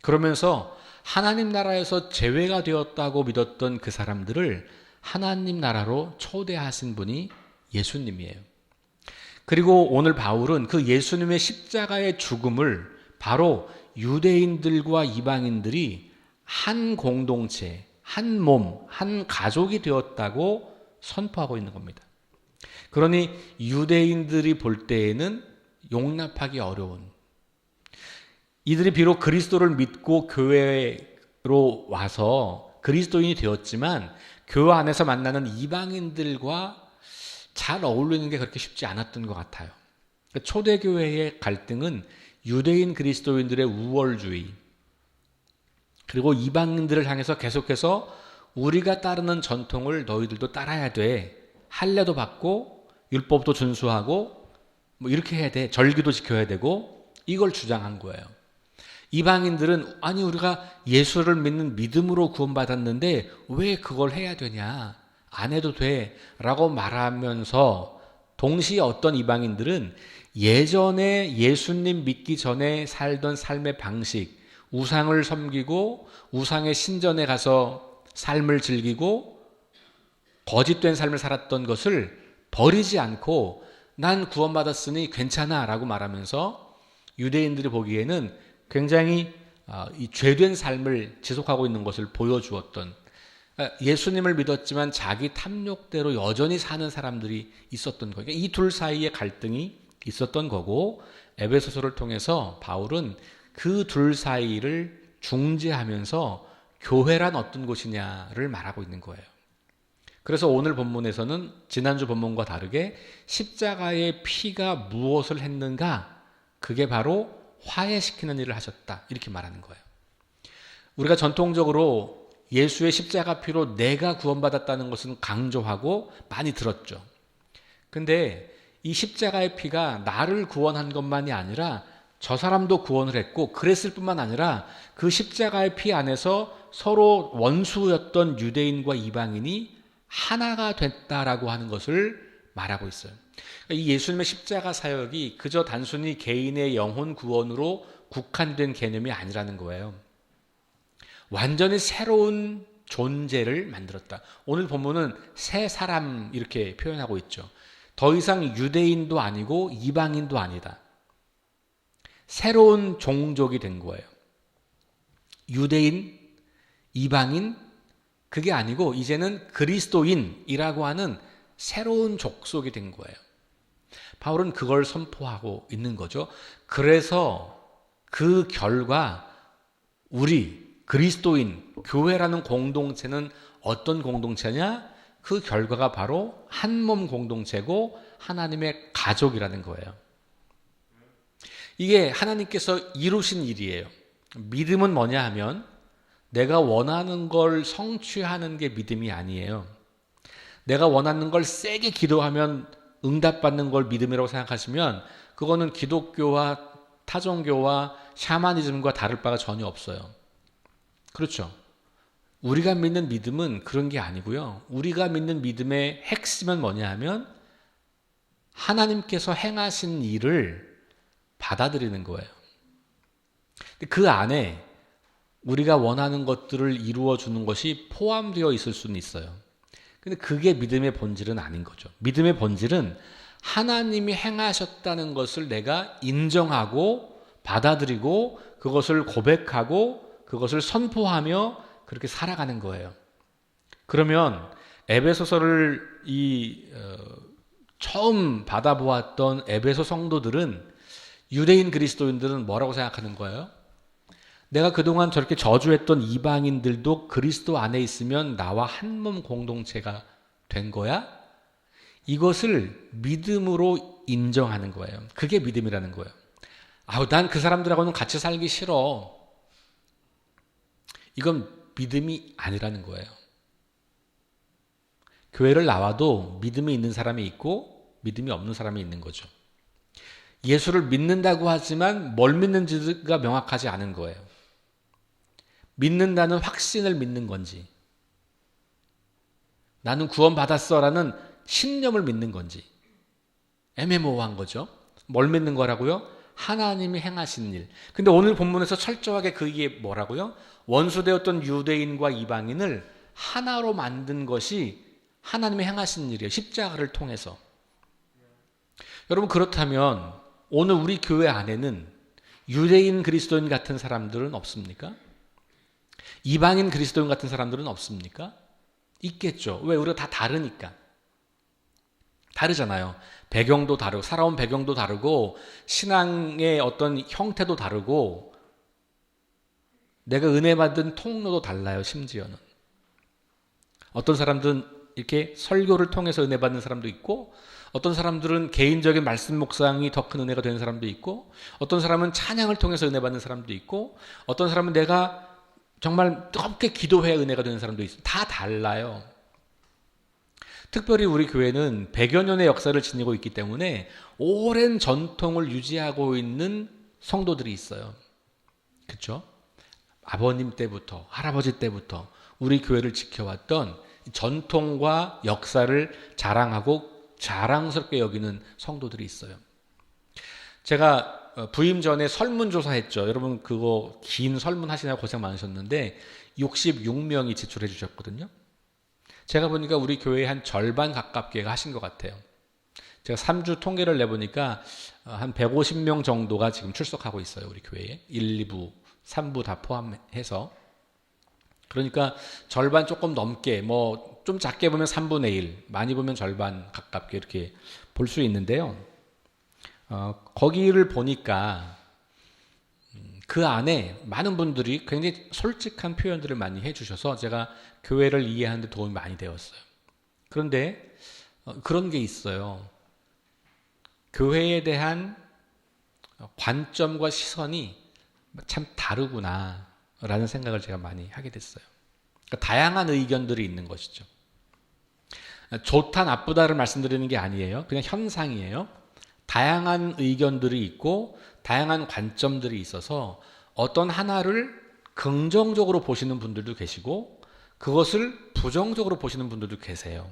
그러면서 하나님 나라에서 제외가 되었다고 믿었던 그 사람들을 하나님 나라로 초대하신 분이 예수님이에요. 그리고 오늘 바울은 그 예수님의 십자가의 죽음을 바로 유대인들과 이방인들이 한 공동체, 한 몸, 한 가족이 되었다고 선포하고 있는 겁니다. 그러니 유대인들이 볼 때에는 용납하기 어려운, 이들이 비록 그리스도를 믿고 교회로 와서 그리스도인이 되었지만 교회 안에서 만나는 이방인들과 잘 어울리는 게 그렇게 쉽지 않았던 것 같아요. 초대교회의 갈등은 유대인 그리스도인들의 우월주의, 그리고 이방인들을 향해서 계속해서 우리가 따르는 전통을 너희들도 따라야 돼. 할례도 받고 율법도 준수하고 뭐 이렇게 해야 돼. 절기도 지켜야 되고 이걸 주장한 거예요. 이방인들은 아니 우리가 예수를 믿는 믿음으로 구원받았는데 왜 그걸 해야 되냐. 안 해도 돼. 라고 말하면서 동시에 어떤 이방인들은 예전에 예수님 믿기 전에 살던 삶의 방식, 우상을 섬기고 우상의 신전에 가서 삶을 즐기고 거짓된 삶을 살았던 것을 버리지 않고 난 구원받았으니 괜찮아 라고 말하면서 유대인들이 보기에는 굉장히 이 죄된 삶을 지속하고 있는 것을 보여주었던, 예수님을 믿었지만 자기 탐욕대로 여전히 사는 사람들이 있었던 거예요. 이 둘 사이에 갈등이 있었던 거고 에베소서를 통해서 바울은 그 둘 사이를 중재하면서 교회란 어떤 곳이냐를 말하고 있는 거예요. 그래서 오늘 본문에서는 지난주 본문과 다르게 십자가의 피가 무엇을 했는가? 그게 바로 화해시키는 일을 하셨다. 이렇게 말하는 거예요. 우리가 전통적으로 예수의 십자가 피로 내가 구원받았다는 것은 강조하고 많이 들었죠. 근데 이 십자가의 피가 나를 구원한 것만이 아니라 저 사람도 구원을 했고 그랬을 뿐만 아니라 그 십자가의 피 안에서 서로 원수였던 유대인과 이방인이 하나가 됐다라고 하는 것을 말하고 있어요. 이 예수님의 십자가 사역이 그저 단순히 개인의 영혼 구원으로 국한된 개념이 아니라는 거예요. 완전히 새로운 존재를 만들었다. 오늘 본문은 새 사람 이렇게 표현하고 있죠. 더 이상 유대인도 아니고 이방인도 아니다. 새로운 종족이 된 거예요. 유대인, 이방인, 그게 아니고 이제는 그리스도인이라고 하는 새로운 족속이 된 거예요. 바울은 그걸 선포하고 있는 거죠. 그래서 그 결과 우리 그리스도인 교회라는 공동체는 어떤 공동체냐? 그 결과가 바로 한 몸 공동체고 하나님의 가족이라는 거예요. 이게 하나님께서 이루신 일이에요. 믿음은 뭐냐 하면 내가 원하는 걸 성취하는 게 믿음이 아니에요. 내가 원하는 걸 세게 기도하면 응답받는 걸 믿음이라고 생각하시면 그거는 기독교와 타종교와 샤머니즘과 다를 바가 전혀 없어요. 그렇죠? 우리가 믿는 믿음은 그런 게 아니고요. 우리가 믿는 믿음의 핵심은 뭐냐 하면 하나님께서 행하신 일을 받아들이는 거예요. 그 안에 우리가 원하는 것들을 이루어 주는 것이 포함되어 있을 수는 있어요. 근데 그게 믿음의 본질은 아닌 거죠. 믿음의 본질은 하나님이 행하셨다는 것을 내가 인정하고 받아들이고 그것을 고백하고 그것을 선포하며 그렇게 살아가는 거예요. 그러면 에베소서를 처음 받아보았던 에베소 성도들은 유대인 그리스도인들은 뭐라고 생각하는 거예요? 내가 그동안 저렇게 저주했던 이방인들도 그리스도 안에 있으면 나와 한 몸 공동체가 된 거야? 이것을 믿음으로 인정하는 거예요. 그게 믿음이라는 거예요. 난 그 사람들하고는 같이 살기 싫어. 이건 믿음이 아니라는 거예요. 교회를 나와도 믿음이 있는 사람이 있고 믿음이 없는 사람이 있는 거죠. 예수를 믿는다고 하지만 뭘 믿는지가 명확하지 않은 거예요. 믿는다는 확신을 믿는 건지 나는 구원받았어라는 신념을 믿는 건지 애매모호한 거죠. 뭘 믿는 거라고요? 하나님이 행하신 일. 근데 오늘 본문에서 철저하게 그게 뭐라고요? 원수되었던 유대인과 이방인을 하나로 만든 것이 하나님이 행하신 일이에요. 십자가를 통해서. 여러분 그렇다면 오늘 우리 교회 안에는 유대인 그리스도인 같은 사람들은 없습니까? 이방인 그리스도인 같은 사람들은 없습니까? 있겠죠. 왜? 우리가 다 다르니까. 다르잖아요. 배경도 다르고 살아온 배경도 다르고 신앙의 어떤 형태도 다르고 내가 은혜 받은 통로도 달라요. 심지어는. 어떤 사람들은 이렇게 설교를 통해서 은혜 받는 사람도 있고 어떤 사람들은 개인적인 말씀 묵상이 더 큰 은혜가 되는 사람도 있고 어떤 사람은 찬양을 통해서 은혜 받는 사람도 있고 어떤 사람은 내가 정말 뜨겁게 기도해야 은혜가 되는 사람도 있어요. 다 달라요. 특별히 우리 교회는 100여 년의 역사를 지니고 있기 때문에 오랜 전통을 유지하고 있는 성도들이 있어요. 그렇죠? 아버님 때부터 할아버지 때부터 우리 교회를 지켜왔던 전통과 역사를 자랑하고 자랑스럽게 여기는 성도들이 있어요. 제가 부임 전에 설문조사 했죠. 여러분 그거 긴 설문 하시느라 고생 많으셨는데 66명이 제출해 주셨거든요. 제가 보니까 우리 교회의 한 절반 가깝게 하신 것 같아요. 제가 3주 통계를 내보니까 한 150명 정도가 지금 출석하고 있어요. 우리 교회에 1, 2부, 3부 다 포함해서. 그러니까 절반 조금 넘게 뭐 좀 작게 보면 3분의 1, 많이 보면 절반 가깝게 이렇게 볼 수 있는데요. 거기를 보니까 그 안에 많은 분들이 굉장히 솔직한 표현들을 많이 해주셔서 제가 교회를 이해하는 데 도움이 많이 되었어요. 그런데 그런 게 있어요. 교회에 대한 관점과 시선이 참 다르구나 라는 생각을 제가 많이 하게 됐어요. 그러니까 다양한 의견들이 있는 것이죠. 좋다 나쁘다를 말씀드리는 게 아니에요. 그냥 현상이에요. 다양한 의견들이 있고 다양한 관점들이 있어서 어떤 하나를 긍정적으로 보시는 분들도 계시고 그것을 부정적으로 보시는 분들도 계세요.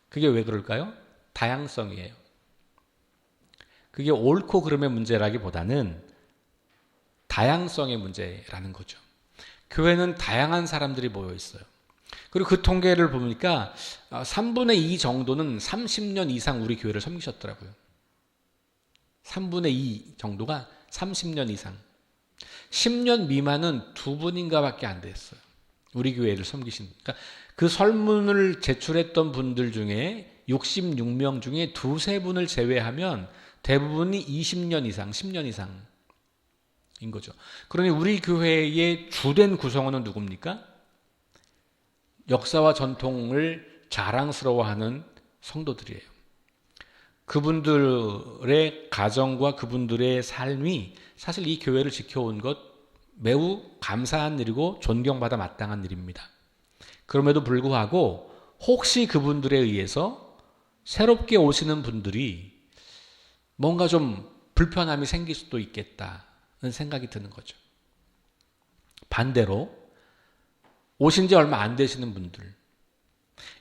그게 왜 그럴까요? 다양성이에요. 그게 옳고 그름의 문제라기보다는 다양성의 문제라는 거죠. 교회는 다양한 사람들이 모여 있어요. 그리고 그 통계를 보니까 3분의 2 정도는 30년 이상 우리 교회를 섬기셨더라고요. 3분의 2 정도가 30년 이상. 10년 미만은 2분인가 밖에 안 됐어요. 우리 교회를 섬기신. 그러니까 그 설문을 제출했던 분들 중에 66명 중에 두세 분을 제외하면 대부분이 20년 이상, 10년 이상인 거죠. 그러니 우리 교회의 주된 구성원은 누굽니까? 역사와 전통을 자랑스러워하는 성도들이에요. 그분들의 가정과 그분들의 삶이 사실 이 교회를 지켜온 것 매우 감사한 일이고 존경받아 마땅한 일입니다. 그럼에도 불구하고 혹시 그분들에 의해서 새롭게 오시는 분들이 뭔가 좀 불편함이 생길 수도 있겠다는 생각이 드는 거죠. 반대로 오신 지 얼마 안 되시는 분들,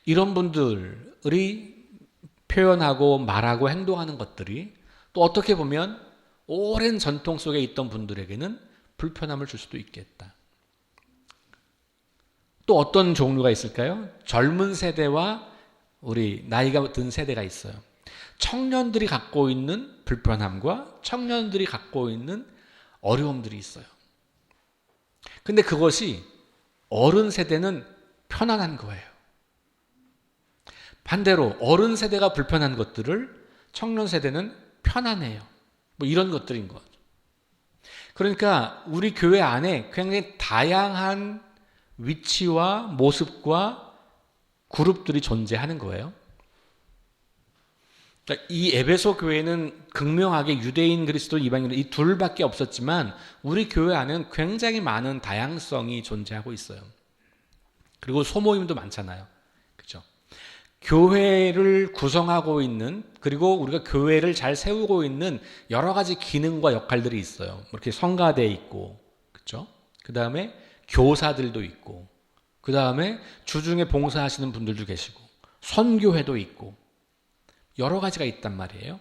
이런 분들이 표현하고 말하고 행동하는 것들이 또 어떻게 보면 오랜 전통 속에 있던 분들에게는 불편함을 줄 수도 있겠다. 또 어떤 종류가 있을까요? 젊은 세대와 우리 나이가 든 세대가 있어요. 청년들이 갖고 있는 불편함과 청년들이 갖고 있는 어려움들이 있어요. 근데 그것이 어른 세대는 편안한 거예요. 반대로 어른 세대가 불편한 것들을 청년 세대는 편안해요. 뭐 이런 것들인 거죠. 그러니까 우리 교회 안에 굉장히 다양한 위치와 모습과 그룹들이 존재하는 거예요. 그러니까 이 에베소 교회는 극명하게 유대인, 그리스도, 이방인 이 둘밖에 없었지만 우리 교회 안에는 굉장히 많은 다양성이 존재하고 있어요. 그리고 소모임도 많잖아요. 그렇죠? 교회를 구성하고 있는, 그리고 우리가 교회를 잘 세우고 있는 여러 가지 기능과 역할들이 있어요. 이렇게 성가대 있고, 그렇죠? 그 다음에 교사들도 있고, 그 다음에 주중에 봉사하시는 분들도 계시고, 선교회도 있고, 여러 가지가 있단 말이에요.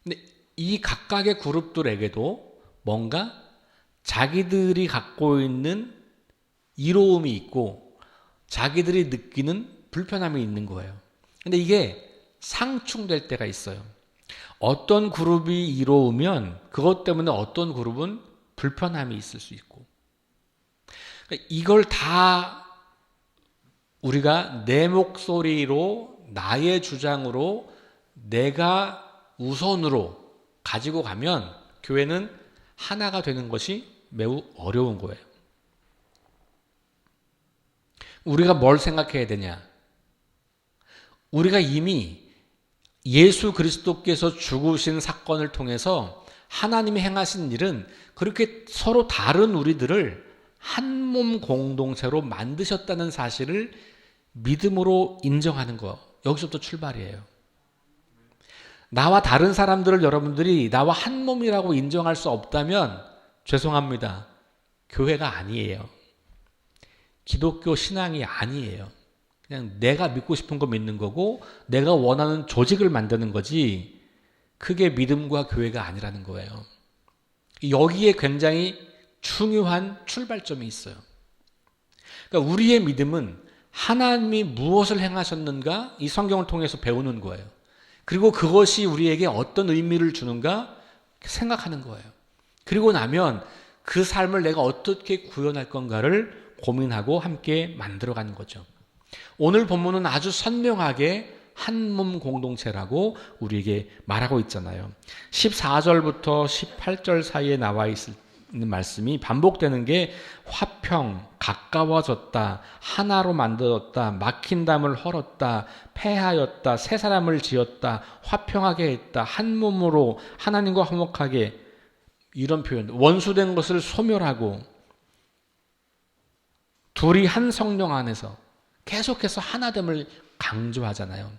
근데 이 각각의 그룹들에게도 뭔가 자기들이 갖고 있는 이로움이 있고, 자기들이 느끼는 불편함이 있는 거예요. 근데 이게 상충될 때가 있어요. 어떤 그룹이 이로우면 그것 때문에 어떤 그룹은 불편함이 있을 수 있고, 이걸 다 우리가 내 목소리로, 나의 주장으로, 내가 우선으로 가지고 가면 교회는 하나가 되는 것이 매우 어려운 거예요. 우리가 뭘 생각해야 되냐? 우리가 이미 예수 그리스도께서 죽으신 사건을 통해서 하나님이 행하신 일은 그렇게 서로 다른 우리들을 한 몸 공동체로 만드셨다는 사실을 믿음으로 인정하는 거, 여기서부터 출발이에요. 나와 다른 사람들을 여러분들이 나와 한 몸이라고 인정할 수 없다면 죄송합니다. 교회가 아니에요. 기독교 신앙이 아니에요. 그냥 내가 믿고 싶은 거 믿는 거고 내가 원하는 조직을 만드는 거지 그게 믿음과 교회가 아니라는 거예요. 여기에 굉장히 중요한 출발점이 있어요. 그러니까 우리의 믿음은 하나님이 무엇을 행하셨는가 이 성경을 통해서 배우는 거예요. 그리고 그것이 우리에게 어떤 의미를 주는가 생각하는 거예요. 그리고 나면 그 삶을 내가 어떻게 구현할 건가를 고민하고 함께 만들어가는 거죠. 오늘 본문은 아주 선명하게 한 몸 공동체라고 우리에게 말하고 있잖아요. 14절부터 18절 사이에 나와 있는 말씀이 반복되는 게 화평, 가까워졌다, 하나로 만들었다, 막힌 담을 헐었다, 패하였다, 새 사람을 지었다, 화평하게 했다, 한 몸으로 하나님과 화목하게, 이런 표현, 원수된 것을 소멸하고 둘이 한 성령 안에서 계속해서 하나됨을 강조하잖아요.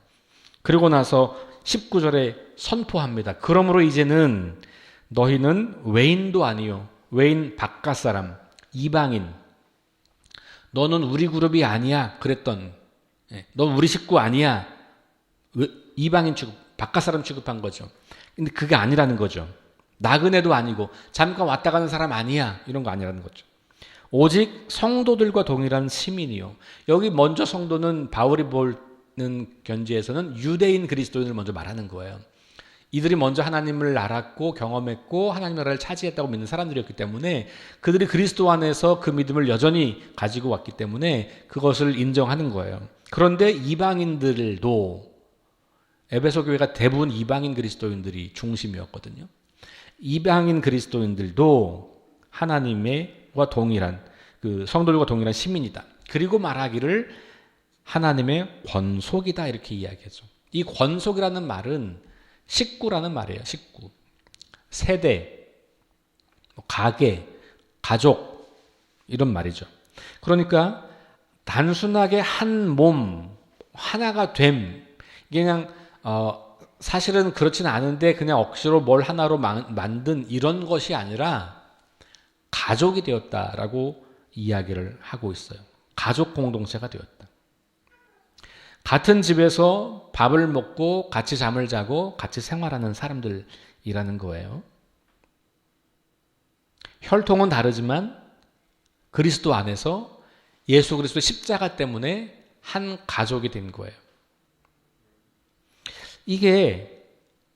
그리고 나서 19절에 선포합니다. 그러므로 이제는 너희는 외인도 아니요, 외인 바깥 사람, 이방인, 너는 우리 그룹이 아니야 그랬던, 넌 우리 식구 아니야, 이방인 취급, 바깥 사람 취급한 거죠. 근데 그게 아니라는 거죠. 나그네도 아니고 잠깐 왔다 가는 사람 아니야, 이런 거 아니라는 거죠. 오직 성도들과 동일한 시민이요. 여기 먼저 성도는 바울이 보는 견지에서는 유대인 그리스도인을 먼저 말하는 거예요. 이들이 먼저 하나님을 알았고 경험했고 하나님 나라를 차지했다고 믿는 사람들이었기 때문에 그들이 그리스도 안에서 그 믿음을 여전히 가지고 왔기 때문에 그것을 인정하는 거예요. 그런데 이방인들도 에베소 교회가 대부분 이방인 그리스도인들이 중심이었거든요. 이방인 그리스도인들도 하나님과 동일한 그 성도들과 동일한 시민이다. 그리고 말하기를 하나님의 권속이다 이렇게 이야기하죠. 이 권속이라는 말은 식구라는 말이에요. 식구, 세대, 가계, 가족 이런 말이죠. 그러니까 단순하게 한 몸 하나가 됨 이게 그냥 사실은 그렇진 않은데 그냥 억지로 뭘 하나로 만든 이런 것이 아니라 가족이 되었다라고 이야기를 하고 있어요. 가족 공동체가 되었다. 같은 집에서 밥을 먹고 같이 잠을 자고 같이 생활하는 사람들이라는 거예요. 혈통은 다르지만 그리스도 안에서 예수 그리스도 십자가 때문에 한 가족이 된 거예요. 이게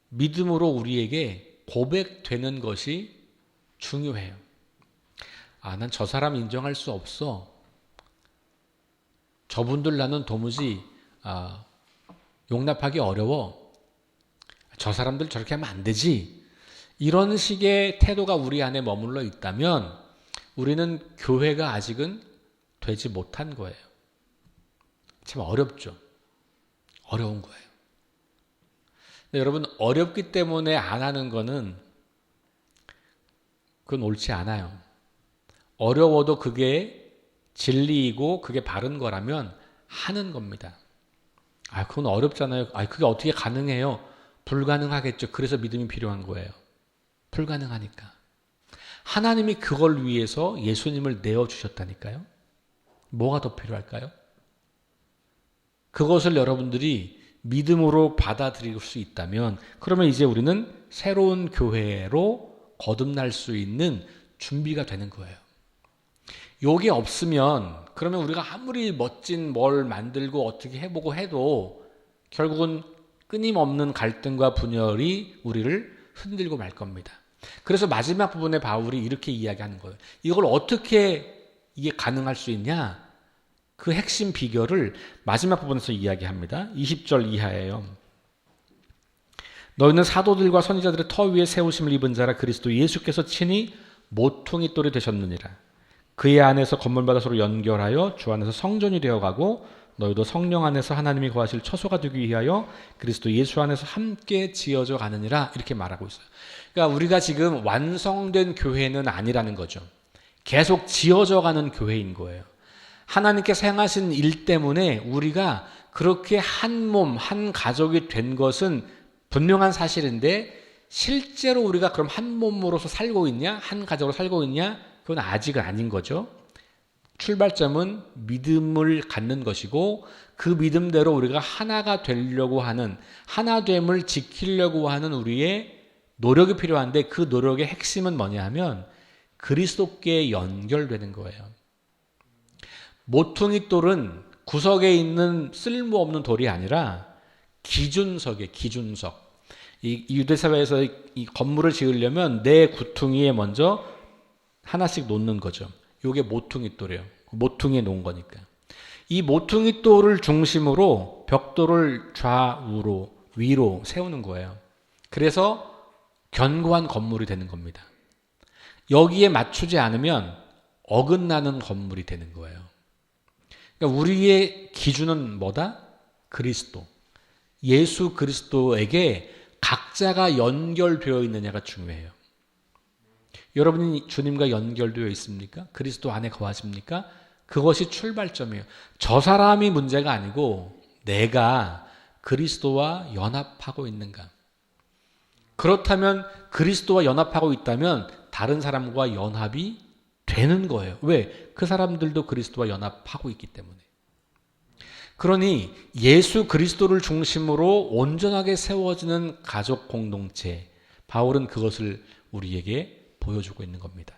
믿음으로 우리에게 고백되는 것이 중요해요. 난 저 사람 인정할 수 없어. 저분들 나는 도무지 용납하기 어려워. 저 사람들 저렇게 하면 안 되지. 이런 식의 태도가 우리 안에 머물러 있다면 우리는 교회가 아직은 되지 못한 거예요. 참 어렵죠. 어려운 거예요. 근데 여러분 어렵기 때문에 안 하는 거는 그건 옳지 않아요. 어려워도 그게 진리이고 그게 바른 거라면 하는 겁니다. 그건 어렵잖아요. 그게 어떻게 가능해요? 불가능하겠죠. 그래서 믿음이 필요한 거예요. 불가능하니까. 하나님이 그걸 위해서 예수님을 내어주셨다니까요. 뭐가 더 필요할까요? 그것을 여러분들이 믿음으로 받아들일 수 있다면 그러면 이제 우리는 새로운 교회로 거듭날 수 있는 준비가 되는 거예요. 요게 없으면 그러면 우리가 아무리 멋진 뭘 만들고 어떻게 해보고 해도 결국은 끊임없는 갈등과 분열이 우리를 흔들고 말 겁니다. 그래서 마지막 부분에 바울이 이렇게 이야기하는 거예요. 이걸 어떻게 이게 가능할 수 있냐? 그 핵심 비결을 마지막 부분에서 이야기합니다. 20절 이하예요. 너희는 사도들과 선지자들의 터 위에 세우심을 입은 자라 그리스도 예수께서 친히 모퉁이 돌이 되셨느니라. 그의 안에서 건물마다 서로 연결하여 주 안에서 성전이 되어가고 너희도 성령 안에서 하나님이 거하실 처소가 되기 위하여 그리스도 예수 안에서 함께 지어져 가느니라 이렇게 말하고 있어요. 그러니까 우리가 지금 완성된 교회는 아니라는 거죠. 계속 지어져 가는 교회인 거예요. 하나님께서 행하신 일 때문에 우리가 그렇게 한 몸, 한 가족이 된 것은 분명한 사실인데 실제로 우리가 그럼 한 몸으로서 살고 있냐? 한 가족으로 살고 있냐? 그건 아직은 아닌 거죠. 출발점은 믿음을 갖는 것이고 그 믿음대로 우리가 하나가 되려고 하는 하나됨을 지키려고 하는 우리의 노력이 필요한데 그 노력의 핵심은 뭐냐 하면 그리스도께 연결되는 거예요. 모퉁이 돌은 구석에 있는 쓸모없는 돌이 아니라 기준석이에요. 기준석. 이 유대사회에서 이 건물을 지으려면 내 구퉁이에 먼저 하나씩 놓는 거죠. 이게 모퉁이 돌이에요. 모퉁이에 놓은 거니까. 이 모퉁이 돌을 중심으로 벽돌을 좌우로 위로 세우는 거예요. 그래서 견고한 건물이 되는 겁니다. 여기에 맞추지 않으면 어긋나는 건물이 되는 거예요. 그러니까 우리의 기준은 뭐다? 그리스도. 예수 그리스도에게 각자가 연결되어 있느냐가 중요해요. 여러분이 주님과 연결되어 있습니까? 그리스도 안에 거하십니까? 그것이 출발점이에요. 저 사람이 문제가 아니고 내가 그리스도와 연합하고 있는가? 그렇다면 그리스도와 연합하고 있다면 다른 사람과 연합이 되는 거예요. 왜? 그 사람들도 그리스도와 연합하고 있기 때문에. 그러니 예수 그리스도를 중심으로 온전하게 세워지는 가족 공동체, 바울은 그것을 우리에게 보여주고 있는 겁니다.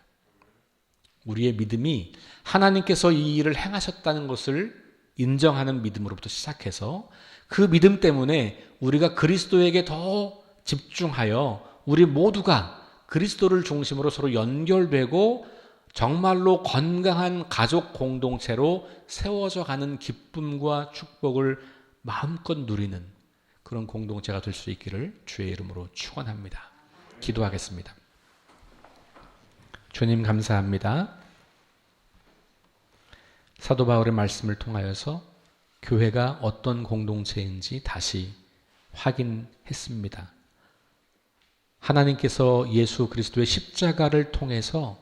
우리의 믿음이 하나님께서 이 일을 행하셨다는 것을 인정하는 믿음으로부터 시작해서 그 믿음 때문에 우리가 그리스도에게 더 집중하여 우리 모두가 그리스도를 중심으로 서로 연결되고 정말로 건강한 가족 공동체로 세워져 가는 기쁨과 축복을 마음껏 누리는 그런 공동체가 될 수 있기를 주의 이름으로 축원합니다. 기도하겠습니다. 주님 감사합니다. 사도 바울의 말씀을 통하여서 교회가 어떤 공동체인지 다시 확인했습니다. 하나님께서 예수 그리스도의 십자가를 통해서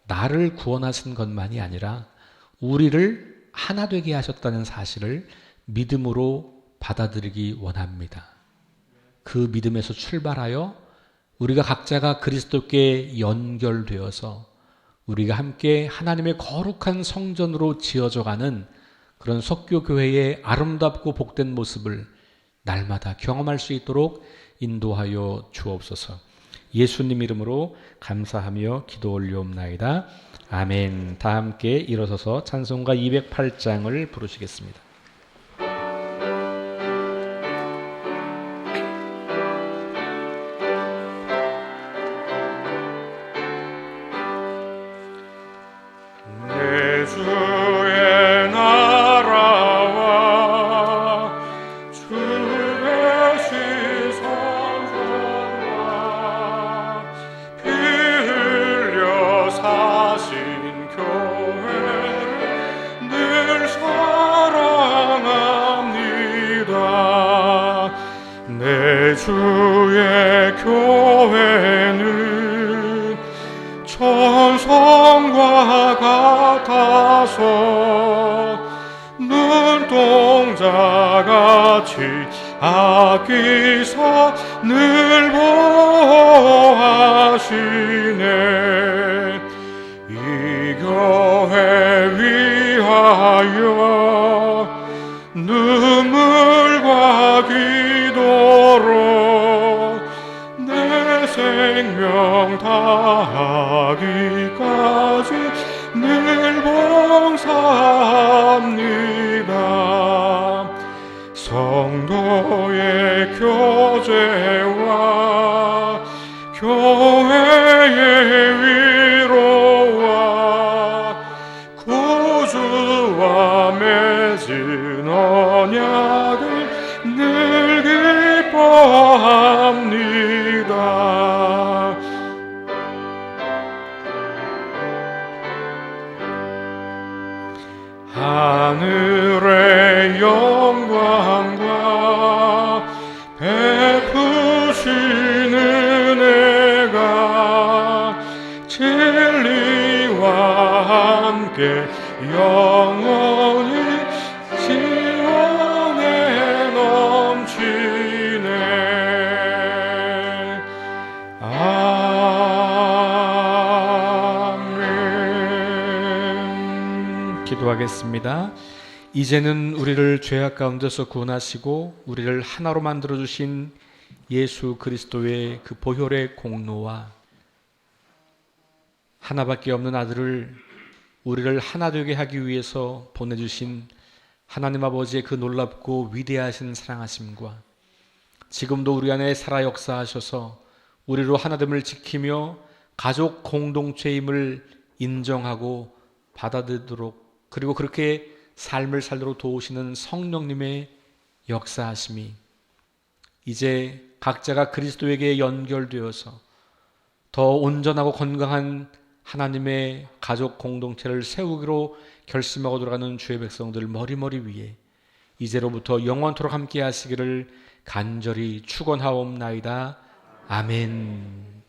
나를 구원하신 것만이 아니라 우리를 하나 되게 하셨다는 사실을 믿음으로 받아들이기 원합니다. 그 믿음에서 출발하여 우리가 각자가 그리스도께 연결되어서 우리가 함께 하나님의 거룩한 성전으로 지어져가는 그런 석교교회의 아름답고 복된 모습을 날마다 경험할 수 있도록 인도하여 주옵소서. 예수님 이름으로 감사하며 기도 올리옵나이다. 아멘. 다 함께 일어서서 찬송가 208장을 부르시겠습니다. 내 주의 나라와 주 대신 성전과 피 흘려 사신 교회를 늘 사랑합니다. 내 주의 교회는 천성과 같아서 눈동자같이 아끼사 늘 보호하시네. 이 교회 위하여 눈물과 기도로 내 생명 다하기까지 늘 봉사합니다. 성도의 교제와 교회의 위로와 구주와 맺은 언약을 늘 기뻐합니다. 하늘의 영광과 베푸시는 은혜가 진리와 함께 영원히 지원에 넘치네. 아멘. 기도하겠습니다. 이제는 우리를 죄악 가운데서 구원하시고 우리를 하나로 만들어주신 예수 그리스도의 그 보혈의 공로와 하나밖에 없는 아들을 우리를 하나 되게 하기 위해서 보내주신 하나님 아버지의 그 놀랍고 위대하신 사랑하심과 지금도 우리 안에 살아 역사하셔서 우리로 하나됨을 지키며 가족 공동체임을 인정하고 받아들이도록 그리고 그렇게 삶을 살도록 도우시는 성령님의 역사하심이 이제 각자가 그리스도에게 연결되어서 더 온전하고 건강한 하나님의 가족 공동체를 세우기로 결심하고 돌아가는 주의 백성들 머리머리 위에 이제로부터 영원토록 함께 하시기를 간절히 축원하옵나이다. 아멘.